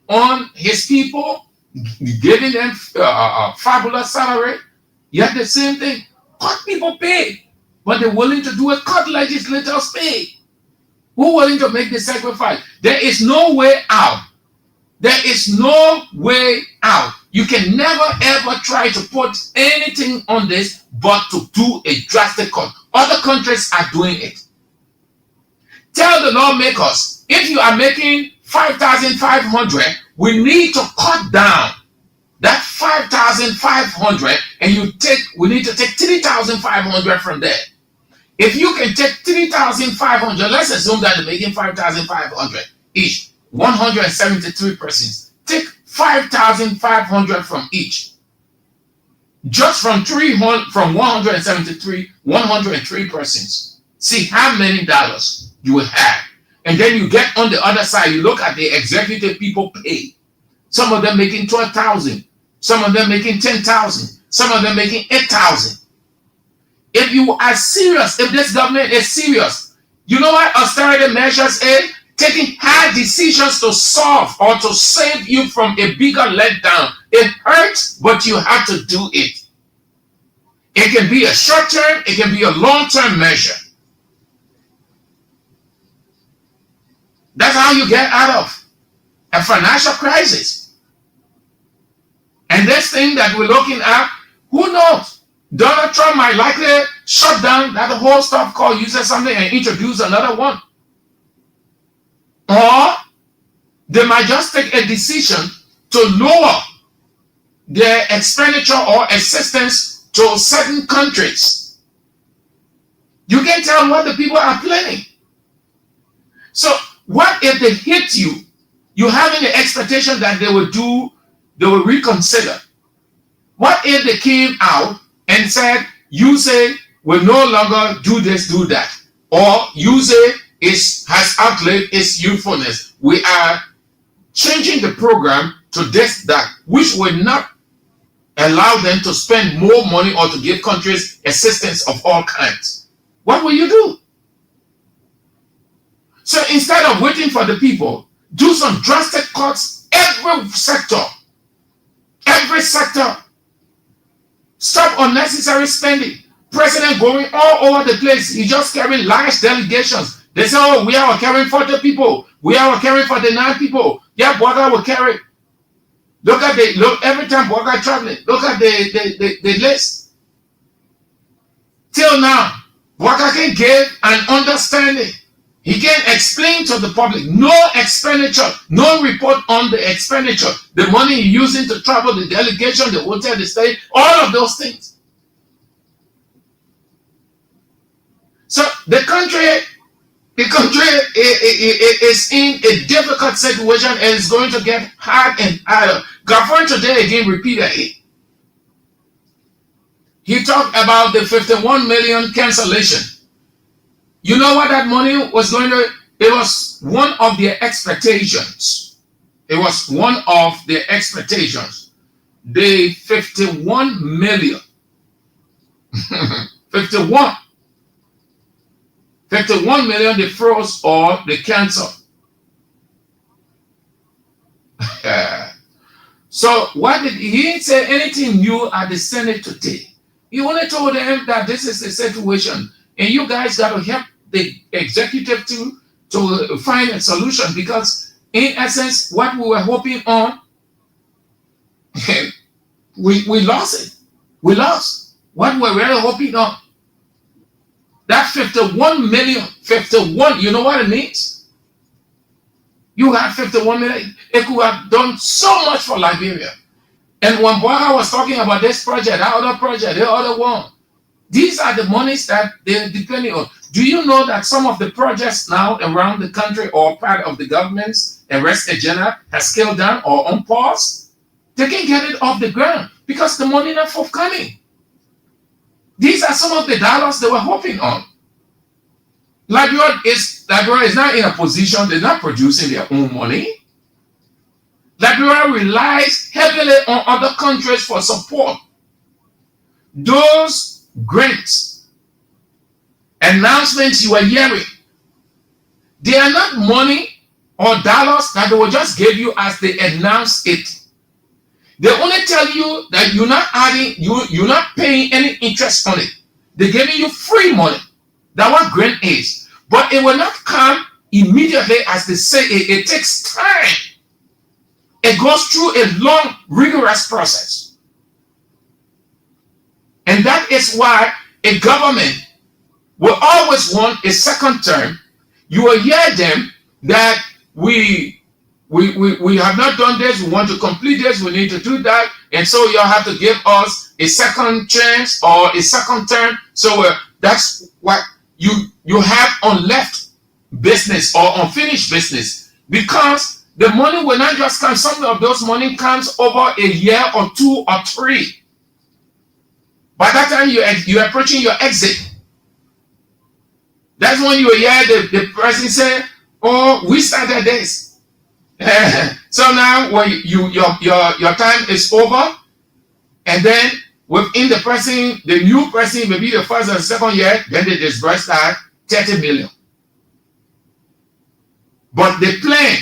on his people, giving them fabulous salary. Yet the same thing, cut people pay, but they're willing to do a cut legislators pay. Who willing to make the sacrifice? There is no way out. There is no way out. You can never ever try to put anything on this but to do a drastic cut. Other countries are doing it. Tell the lawmakers, if you are making 5,500, we need to cut down that 5,500 and we need to take 3,500 from there. If you can take 3,500, let's assume that they're making 5,500 each, 173 persons. Take 5,500 from each. Just from 173, 103 persons. See how many dollars you will have. And then you get on the other side, you look at the executive people pay. Some of them making 12,000. Some of them making 10,000. Some of them making 8,000. If you are serious, if this government is serious, you know what austerity measures is? Taking hard decisions to solve or to save you from a bigger letdown. It hurts, but you have to do it. It can be a short term, it can be a long-term measure. That's how you get out of a financial crisis. And this thing that we're looking at, who knows? Donald Trump might likely shut down that whole stuff called user something and introduce another one. Or they might just take a decision to lower their expenditure or assistance to certain countries. You can tell what the people are planning. So what if they hit you? You having the expectation that they will reconsider. What if they came out and said, you say will no longer do this, do that. Or you say has outlived its usefulness. We are changing the program to this, that, which will not allow them to spend more money or to give countries assistance of all kinds. What will you do? So instead of waiting for the people, do some drastic cuts every sector. Every sector. Stop unnecessary spending. President going all over the place. He just carrying large delegations. They say, oh, we are carrying 40 people. We are carrying 49 people. Yeah, Boga will carry. Look every time Boga traveling. Look at the list. Till now, Boga can give an understanding. He can explain to the public no expenditure, no report on the expenditure, the money he's using to travel, the delegation, the hotel, the stay, all of those things. So the country is in a difficult situation and it's going to get hard and harder. Government today again repeated it. He talked about the 51 million cancellation. You know what that money was going to? It was one of their expectations. It was one of their expectations. The 51 million. 51 million they froze or they canceled. So what he didn't say anything new at the Senate today. He only told them that this is the situation. And you guys got to help the executive to find a solution, because in essence, what we were hoping on, we lost it. We lost what we were really hoping on. That 51 million, 51, you know what it means? You had 51 million. It could have done so much for Liberia. And when Boaga was talking about this project, that other project, the other one, These are the monies that they're depending on. Do you know that some of the projects now around the country or part of the government's arrest agenda has scaled down or on pause? They can get it off the ground because the money not forthcoming. These are some of the dollars they were hoping on. Liberia is not in a position, they're not producing their own money. Liberia relies heavily on other countries for support. Those grants, announcements you are hearing, they are not money or dollars that they will just give you as they announce it. They only tell you that you're not adding, you're not paying any interest on it. They're giving you free money. That's what grant is. But it will not come immediately as they say it. It takes time. It goes through a long, rigorous process. And that is why a government will always want a second term. You will hear them that we have not done this, we want to complete this, we need to do that, and so you have to give us a second chance or a second term. So that's what you have on left business or unfinished business, because the money will not just come. Some of those money comes over a year or 2 or 3. By that time you're approaching your exit. That's when you hear the person say, "Oh, we started this." So now when your time is over, and then within the new person, maybe the first or second year, then they disburse that 30 million. But the plan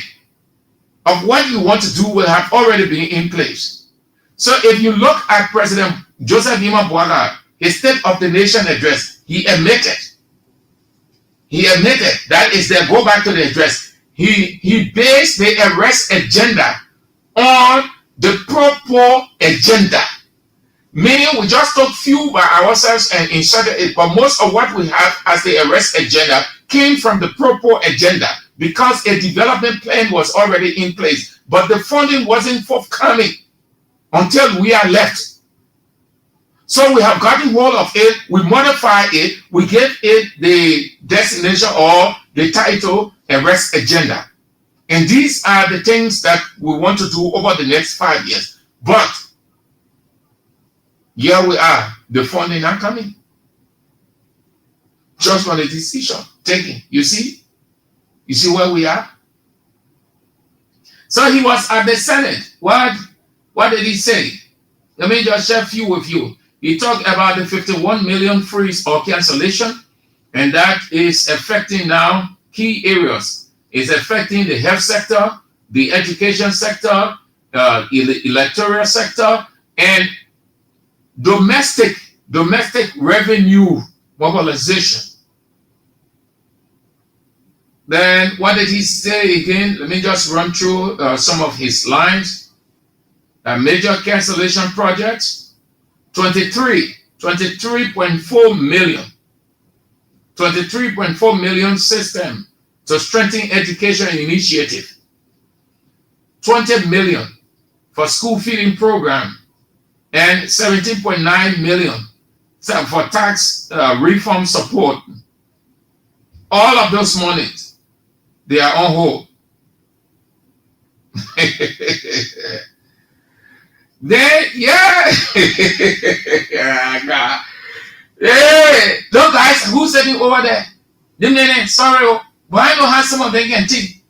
of what you want to do will have already been in place. So if you look at President Joseph Nima Bouaga, his State of the Nation address, he admitted, that is there, go back to the address, he based the arrest agenda on the pro-poor agenda. Meaning we just took few by ourselves and inserted it, but most of what we have as the arrest agenda came from the pro-poor agenda, because a development plan was already in place, but the funding wasn't forthcoming until we are left. So we have gotten hold of it, we modify it, we give it the designation or the title arrest agenda. And these are the things that we want to do over the next 5 years. But here we are, the funding not coming. Just on a decision taken. You see where we are? So he was at the Senate. What did he say? Let me just share a few with you. He talked about the 51 million freeze or cancellation, and that is affecting now key areas. It's affecting the health sector, the education sector, electoral sector, and domestic revenue mobilization. Then what did he say again? Let me just run through some of his lines. Major cancellation projects, 23.4 million. 23.4 million system to strengthen education initiative. 20 million for school feeding program, and 17.9 million for tax reform support. All of those monies, they are on hold. Hey, those guys who's sitting over there, sorry, but I know how some of them can think.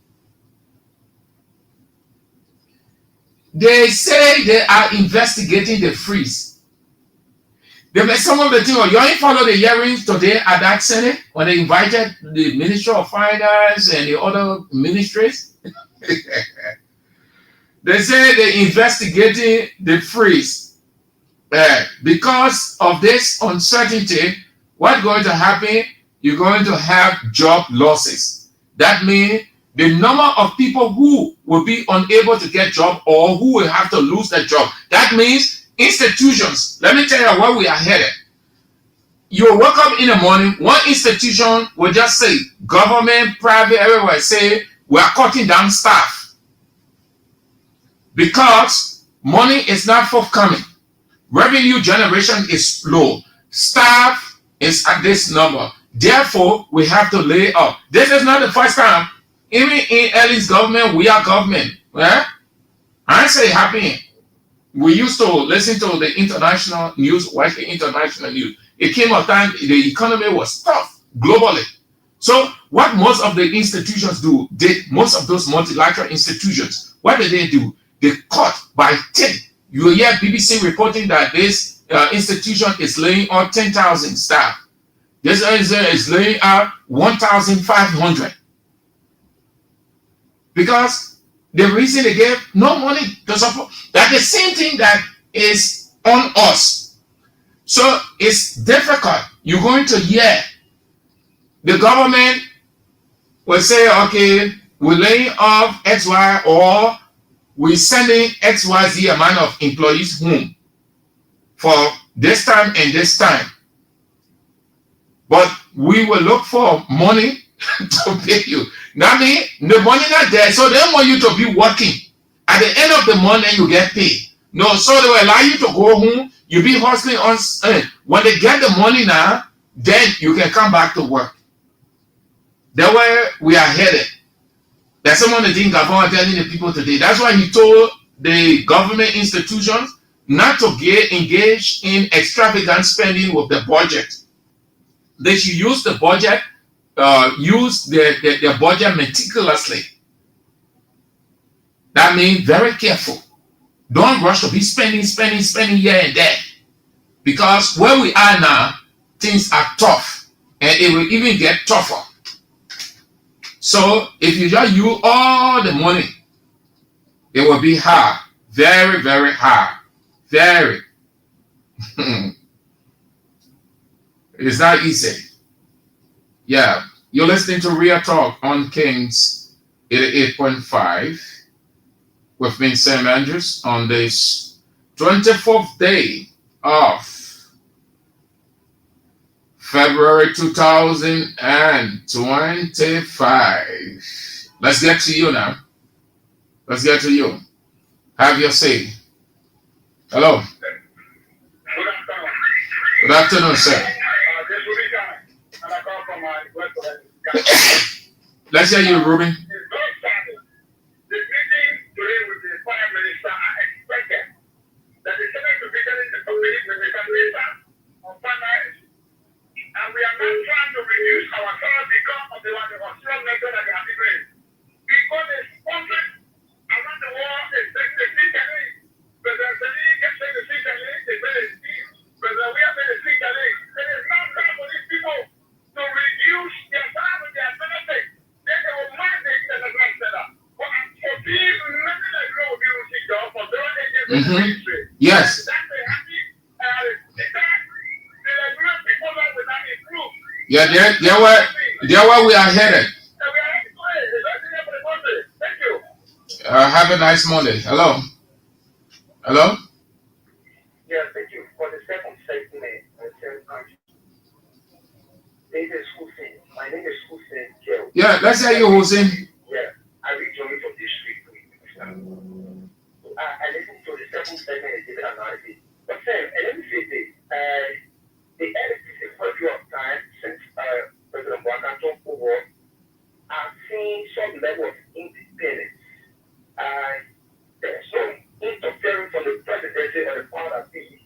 They say they are investigating the freeze. Some of the things, you ain't follow the hearings today at that Senate when they invited the Minister of Finance and the other ministries. They say they're investigating the freeze. Because of this uncertainty, what's going to happen? You're going to have job losses. That means the number of people who will be unable to get job or who will have to lose their job. That means institutions. Let me tell you where we are headed. You wake up in the morning, one institution will just say, government, private, everywhere say, we are cutting down staff. Because money is not forthcoming. Revenue generation is low. staff is at this number. Therefore, we have to lay off. This is not the first time. Even in Ellie's government, we are government. Right? I say happy. We used to listen to the international news, watch the international news. It came a time the economy was tough globally. So what most of the institutions do, most of those multilateral institutions, what did they do? They cut by 10. You hear BBC reporting that this institution is laying off 10,000 staff. This is laying out 1,500. Because the reason they gave no money to support, that's the same thing that is on us. So it's difficult. You're going to hear the government will say, okay, we're laying off XY, or we're sending XYZ amount of employees home for this time and this time. But we will look for money to pay you. That means the money not there, so they want you to be working. At the end of the month, you get paid. No, so they will allow you to go home. You be hustling on. When they get the money now, then you can come back to work. That's where we are headed. That's some of the things I'm telling the people today. That's why he told the government institutions not to get engaged in extravagant spending with the budget. They should use the budget, use their budget meticulously. That means very careful. Don't rush to be spending here and there. Because where we are now, things are tough. And it will even get tougher. So if you just use all the money, it will be hard. Very, very hard. Very. It's not easy. Yeah. You're listening to Real Talk on Kings 88.5 with me, Sam Andrews, on this 24th day of February 2025. Let's get to you now. Let's get to you. Have your say. Hello. Good afternoon, sir. Let's hear you, Ruben. The meeting today with the Prime Minister, I expected that the Senate will be getting the committee with the Minister on finance, and we are not trying to reduce our salary because of the Australian method that they have been doing. Because the sponsors around the world is taking the seat and but the league gets the seat and they pay the seat, but we have the seat and it is not time for these people to reduce their salary, their benefits. Then they will mandate the national setup. But for people, nothing like no beauty job for their industry. Yes. That's a happy, the regular people that will not improve. Yeah, they're where we are headed. Thank you. Have a nice Monday. Hello. Hello. Yeah, thank you for the second segment. My name is Hussein Joe. Yeah, let's hear you, Hussein. Yeah, I rejoined from this street. I listened to the second segment and gave it analysis. But Sam, let me say this. The LACC for a period of time since President Bwaka took over, I've seen some level of independence. There's some interference from the presidency or the power that be.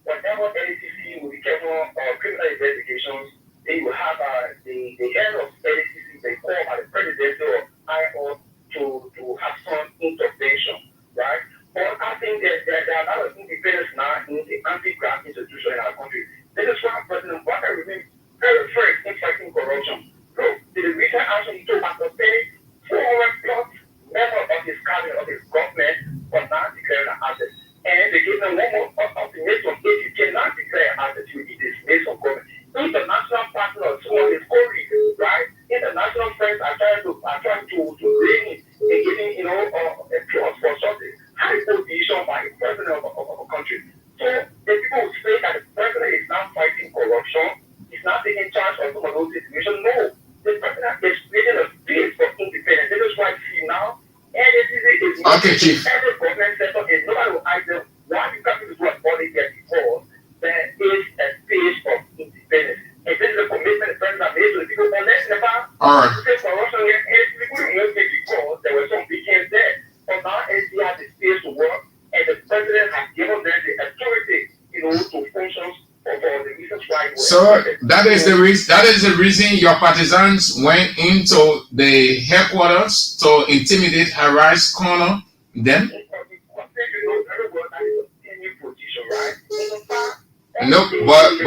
Whenever LACC will be careful of criminal investigations, they will have the head of LACC, they call the presidency or IO to have some intervention, right? But I think that there are a lot of independence now in the anti-graft institution in our country. This is why President Bwaka remains very first in fighting corruption. Look, the recent action he took after paying 400 plus members of his cabinet, of his government, for not declaring an asset. And they gave them one more ultimatum. If you cannot declare an asset, you will be dismissed from government. International partners who are his colleagues, right? International friends are trying to bring in and giving, applause for something. High position by the president of a country. So the people who say that the president is not fighting corruption, he's not taking charge of some of those situations. No, the president is creating a space for independence. This is why you see now, is every government sector is nobody will ask them why you can't do what body get before. There is a space for All right. Because corruption here, people don't take because there were some weekends there. But now NC has the space to work, and the president has given them the authority, to function for the reasons why. So that is the reason. That is the reason your partisans went into the headquarters to intimidate, harass, corner them. No, but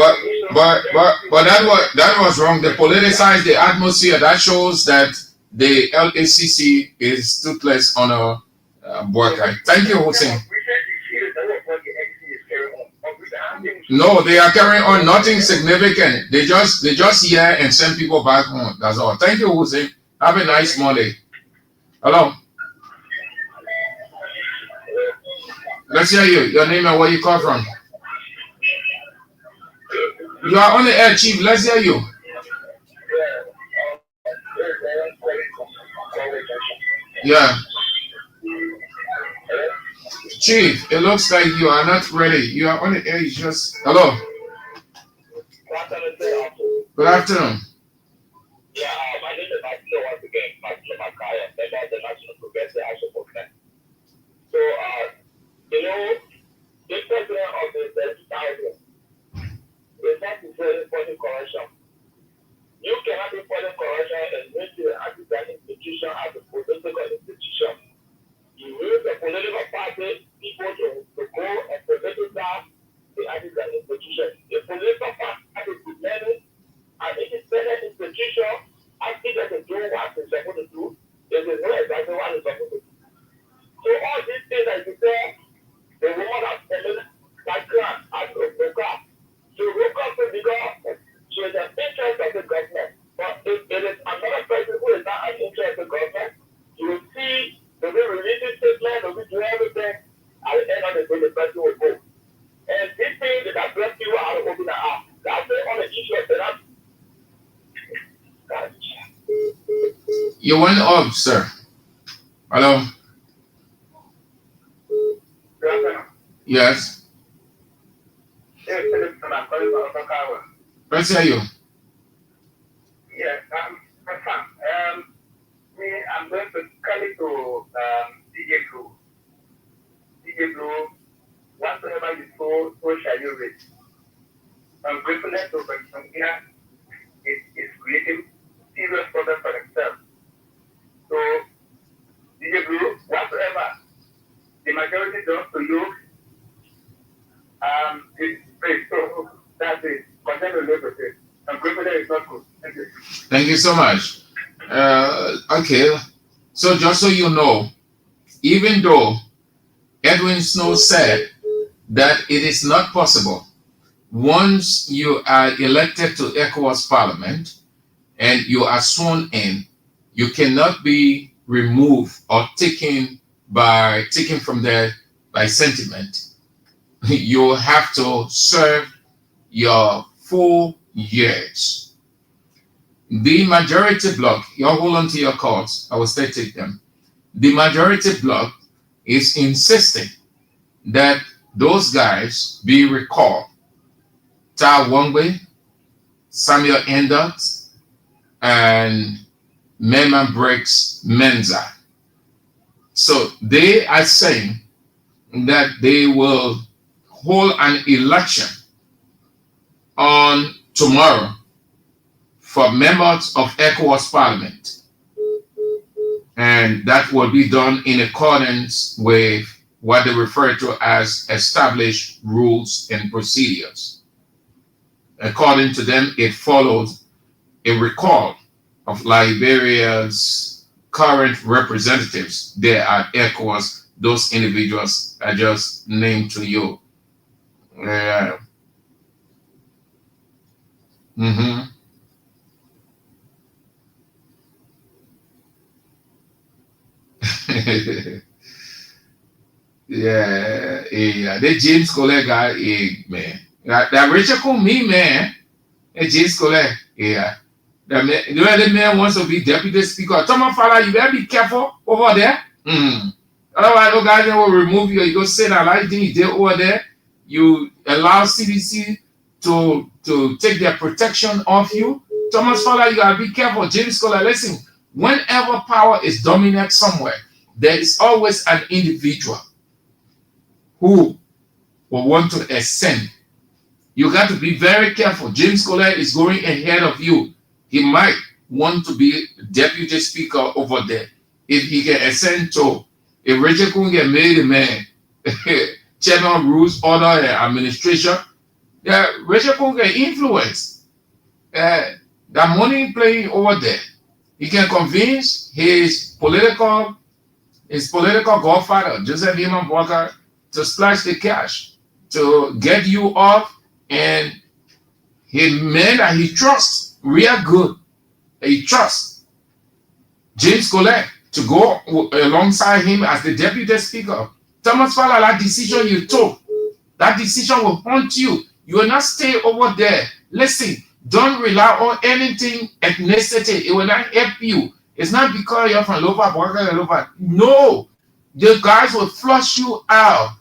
that was wrong. They politicized the atmosphere. That shows that the LACC is toothless on a boycott. Thank you, Hussein. No, they are carrying on nothing significant. They just hear and send people back home. That's all. Thank you, Hussein. Have a nice Monday. Hello. Let's hear you. Your name and where you call from. You are on the air, Chief. Let's hear you. Yeah. Chief, it looks like you are not ready. You are on the air. You just... Hello. Good afternoon. Yeah, my name is Martin once again. Martin Makaya, member of the National Progressive Action Movement. So, the president of the 2000 is not controlling foreign corruption. You cannot be foreign corruption and make the African institution as a political institution. You use the political party people to go and politicize the African institution. The political party is dependent and independent institution asking them to do what they're supposed to do. They will know exactly what they're supposed to do. So all these things that you say, the woman has committed that grant as a broker. She woke up to the God. She is an interest of the government. But if it is another person who is not an interest of the government, you will see the way releasing statement, the way do everything, at the end of the day, the person will go. And this thing that address people how to open the app. That's on the issue of that. You went up, sir. Hello. Yes. Let's hear you. Yes, I'm going to come to DJ Blue. DJ Blue, whatsoever you sow, so shall you reap. Gratefulness to Virginia is creating serious problems for themselves. So, DJ Blue, whatsoever the majority does to you, it's great. So, that's it. Continue to live with it. Gratefulness is not good. Thank you. Thank you so much. Okay. So, just so you know, even though Edwin Snow said that it is not possible once you are elected to ECOWAS Parliament and you are sworn in, you cannot be removed or taken from there by sentiment. You have to serve your 4 years. The majority bloc, you hold on to your cards, I will still take them. The majority bloc is insisting that those guys be recalled. Ta Wongwe, Samuel Endot, and Mema Breaks Menza. So they are saying that they will hold an election on tomorrow for members of ECOWAS Parliament. And that will be done in accordance with what they refer to as established rules and procedures. According to them, it follows a recall of Liberia's current representatives there at ECOWAS. Those individuals I just named to you. Yeah. The James Colette guy, man. That Richard called me, man. James Colette, yeah. The man wants to be deputy speaker. Thomas Fala, you better be careful over there. Otherwise, those guys will remove you. You go say that like thing you did over there. You allow CDC to take their protection off you. Thomas Fowler, you gotta be careful. James Scholar, listen, whenever power is dominant somewhere, there is always an individual who will want to ascend. You got to be very careful. James Scholar is going ahead of you. He might want to be deputy speaker over there. If he can ascend to, if Richard Kun get made a man, chairman rules, order, and administration, yeah, Richard Kun can influence. That money playing over there. He can convince his political godfather, Joseph Heman Walker, to splash the cash, to get you off, and he men that he trusts real good. He trusts James Collette to go alongside him as the deputy speaker. Thomas Fowler, that decision you took, that decision will haunt you. You will not stay over there. Listen, don't rely on anything ethnicity. It will not help you. It's not because you're from Lofa. No, the guys will flush you out.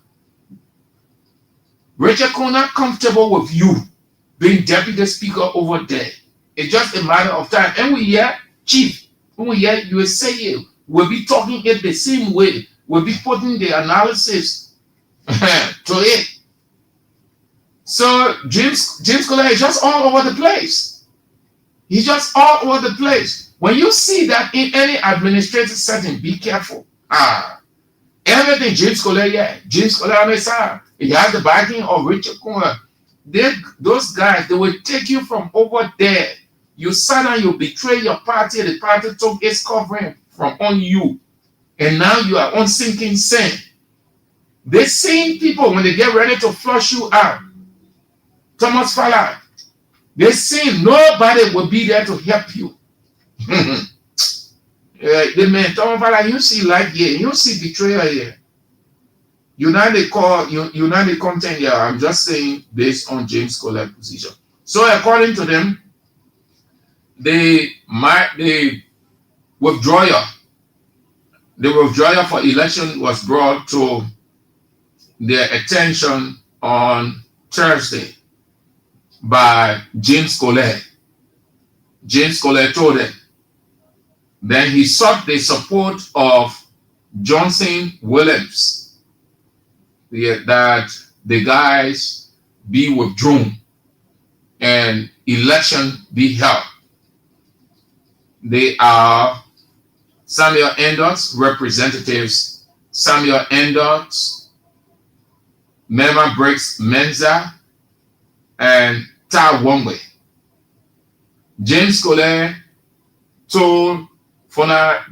Richard Kun not comfortable with you being deputy speaker over there. It's just a matter of time. And we hear, Chief, when we hear you will say it, we'll be talking it the same way. We'll be putting the analysis to it. So James Collette is just all over the place. He's just all over the place. When you see that in any administrative setting, be careful. Everything James Collette, James Collette, he has the backing of Richard Kun. Those guys, they will take you from over there. You sat down, you betray your party, the party took its covering from on you. And now you are on sinking sand. The same people, when they get ready to flush you out, Thomas Fowler, they say nobody will be there to help you. The man, Thomas Fowler, you see life here, you see betrayal here. United content here, I'm just saying based on James Collette's position. So according to them, the withdrawal for election was brought to their attention on Thursday by James Collette. James Collette told them. Then he sought the support of Johnson Williams, that the guys be withdrawn and election be held. They are Samuel Endot's representatives, Samuel Endot's, Mema Briggs Menza, and Ta Wongwe. James Collette told Fona,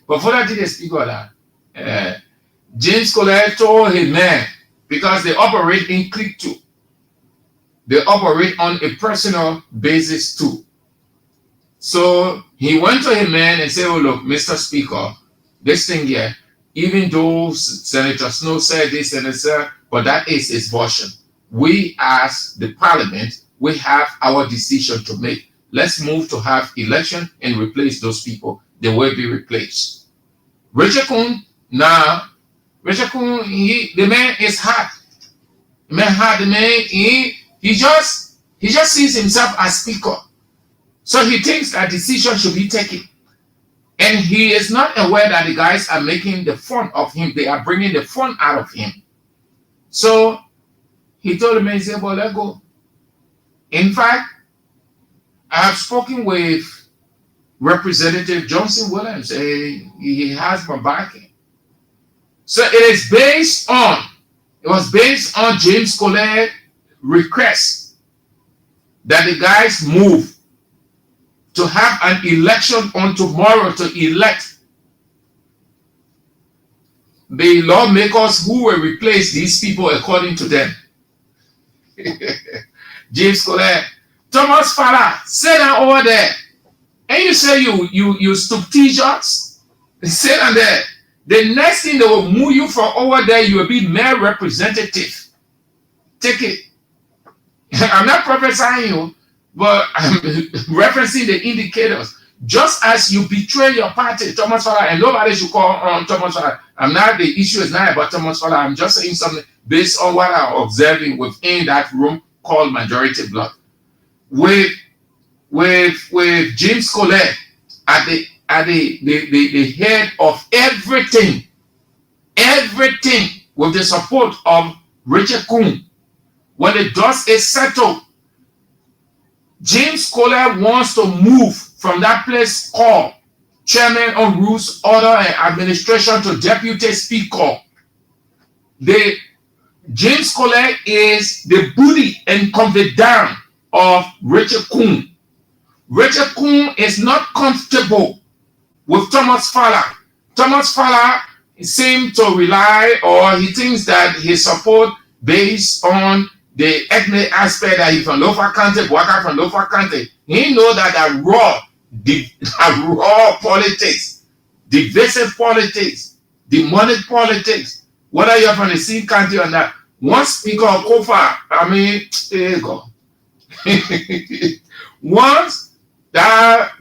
but Fona didn't speak on that. James Collette told his man, because they operate in clique too. They operate on a personal basis too. So he went to his man and said, oh, look, Mr. Speaker, this thing here, even though Senator Snow said this and that, but that is his version. We as the parliament, we have our decision to make. Let's move to have election and replace those people. They will be replaced. Richard Kun, the man is hard. The man hard, the man, he just sees himself as speaker. So he thinks that decision should be taken. And he is not aware that the guys are making the fun of him. They are bringing the fun out of him. So he told the man, he said, well, let's go. In fact, I have spoken with Representative Johnson Williams. He has my backing. So it was based on James Collette's request that the guys move to have an election on tomorrow to elect the lawmakers who will replace these people according to them. James Collette, Thomas Fowler, sit down over there. And you say you stoop t-shirts, sit down there. The next thing they will move you from over there, you will be mayor representative. Take it. I'm not prophesying you, but I'm referencing the indicators. Just as you betray your party, Thomas Fowler, and nobody should call on Thomas Fowler. The issue is not about Thomas Fowler. I'm just saying something based on what I'm observing within that room called majority bloc. with James Colette at the head of everything with the support of Richard Kuhn. When the dust is settled, James Colette wants to move from that place called Chairman on Rules, Order and Administration to Deputy Speaker. James Colette is the bully and confidant of Richard Kuhn. Richard Kuhn is not comfortable with Thomas Fowler. Thomas Fowler seems to rely, or he thinks that his support based on the ethnic aspect that he's from Lower County, worker from Lower County. He knows that raw politics, divisive politics, demonic politics, whether you're from the same country or not. One speaker of Kofa, there you go. Once that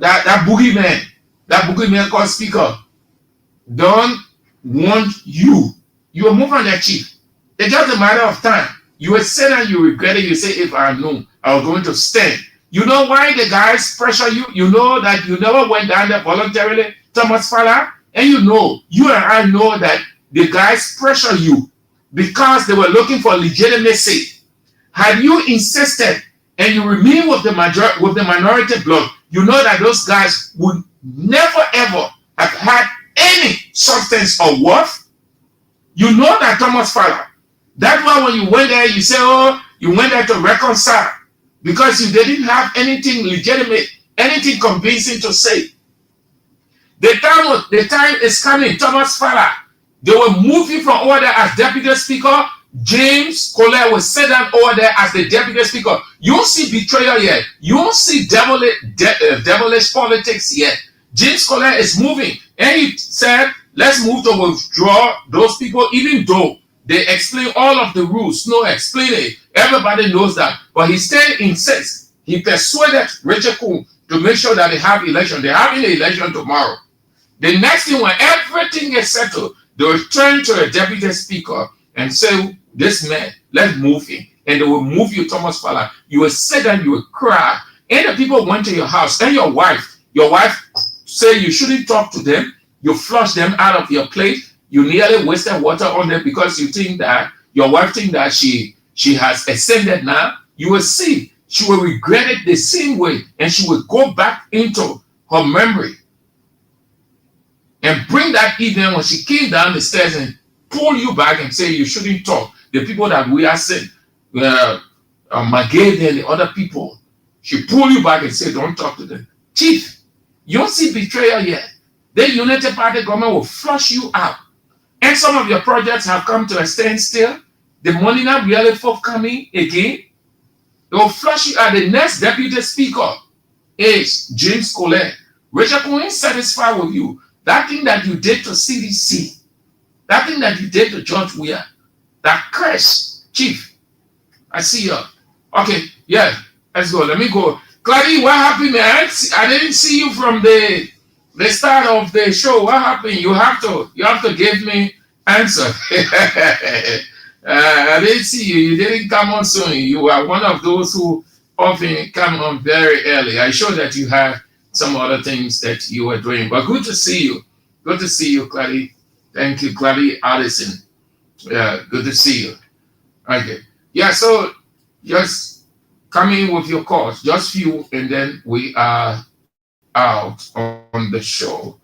boogeyman called speaker don't want you will move on that chief. It's just a matter of time. You will say that you regret it. You say, if I knew, I was going to stand. You know why the guys pressure you? You know that you never went down there voluntarily, Thomas Fowler, and you and I know that the guys pressure you because they were looking for legitimacy. Had you insisted and you remain with the minority bloc, you know that those guys would never ever have had any substance or worth. You know that Thomas Fowler. That's why when you went there, you say, oh, you went there to reconcile because you didn't have anything legitimate, anything convincing to say. The time is coming, Thomas Fowler. They will move you from over there as deputy speaker. James Colette will sit down over there as the deputy speaker. You don't see betrayal yet. You don't see devilish politics yet. James Colette is moving. And he said, let's move to withdraw those people, even though they explain all of the rules. No, explain it. Everybody knows that. But he still insists. He persuaded Richard Kuhn to make sure that they have election. They're having an election tomorrow. The next thing, when everything is settled, they will turn to a deputy speaker and say, this man, let's move him. And they will move you, Thomas Fowler. You will sit and you will cry. And the people went to your house. And your wife say you shouldn't talk to them. You flush them out of your plate. You nearly wasted water on them because you think that your wife thinks that she has ascended now. You will see she will regret it the same way, and she will go back into her memory and bring that evening when she came down the stairs and pull you back and say you shouldn't talk. The people that we are saying, Magade and the other people, she pull you back and say don't talk to them. Chief, you don't see betrayal yet. The United Party government will flush you out. And some of your projects have come to a standstill. The money not really forthcoming again. They will flush you out. The next deputy speaker is James Colette. Richard Kuhn is satisfied with you. That thing that you did to CDC, that thing that you did to George Weah, that curse, Chief. I see you. Okay, yeah, let's go. Let me go. Claudia, what happened, man? I didn't see you from the start of the show. What happened? You have to give me answer. I didn't see you. You didn't come on soon. You are one of those who often come on very early. I sure that you have some other things that you were doing, but good to see you. Good to see you, Claudia. Thank you, Claudia Allison. Yeah, good to see you. Okay. Yeah, so just come in with your calls, just few, and then we are out on the show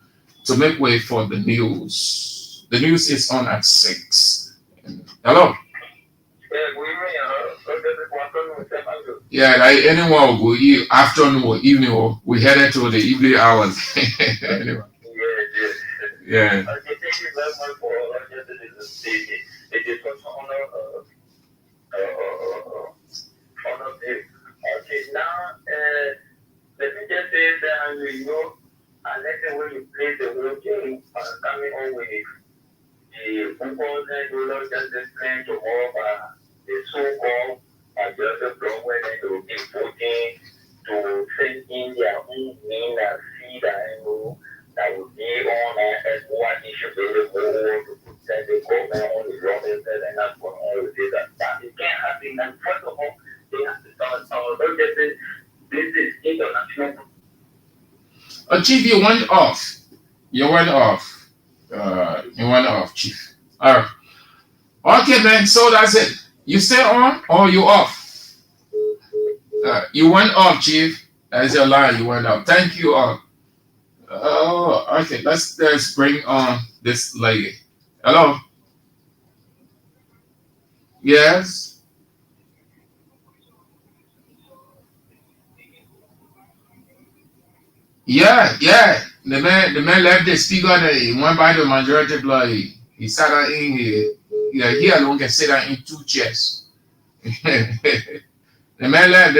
to make way for the news. The news is on at 6. Hello. Yeah, like anyone will go afternoon or evening, or we headed to the evening hours. Anyway. Yeah. Thank you very much for all of this. It is such an honor day. Okay, now let me just say that and let the way you play the whole game coming on with the football and just explain to all the so-called just block where they will be voting to send in their own name and see that that would be on as one issue really more to protect the government on the government and that's what all of this that it can't happen. And first of all, they have to start Chief, you went off. You went off. You went off, Chief. All right. Okay, man. So that's it. You stay on or you off? You went off, Chief. That's your line. You went off. Thank you all. Oh, okay. Let's bring on this lady. Hello. Yes. Yeah. The man left the speaker. He went by the majority block. He sat down in here. Yeah, he alone can sit down in 2 chairs. The man left.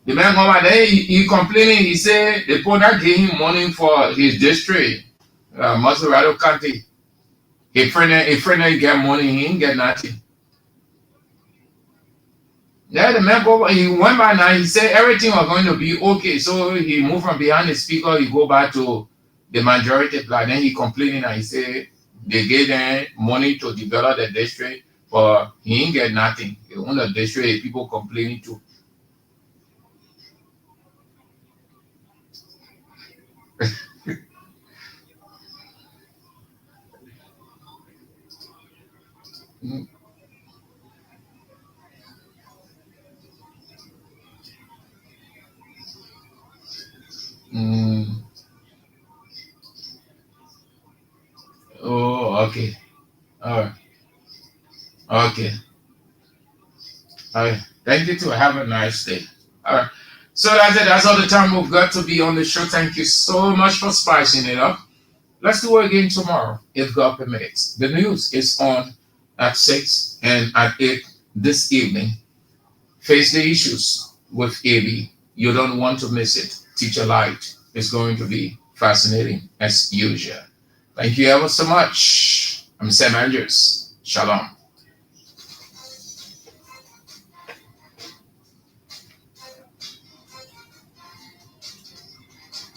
The man come out there. He complaining. He said the product gave him money for his district, Montserrado County. His friend get money. He ain't get nothing. Yeah, the man he went by now. He said everything was going to be okay. So he moved from behind the speaker. He go back to the majority block. Then he complaining and he said they gave them money to develop the district, but he ain't get nothing. He own the district. People complaining too. Mm. Oh, okay. All right. Okay. All right. Thank you too. Have a nice day. All right. So that's it. That's all the time we've got to be on the show. Thank you so much for spicing it up. Let's do it again tomorrow, if God permits. The news is on at 6 and at 8 this evening. Face the issues with AB. You don't want to miss it. Teacher Light is going to be fascinating as usual. Thank you ever so much. I'm Sam Andrews. Shalom.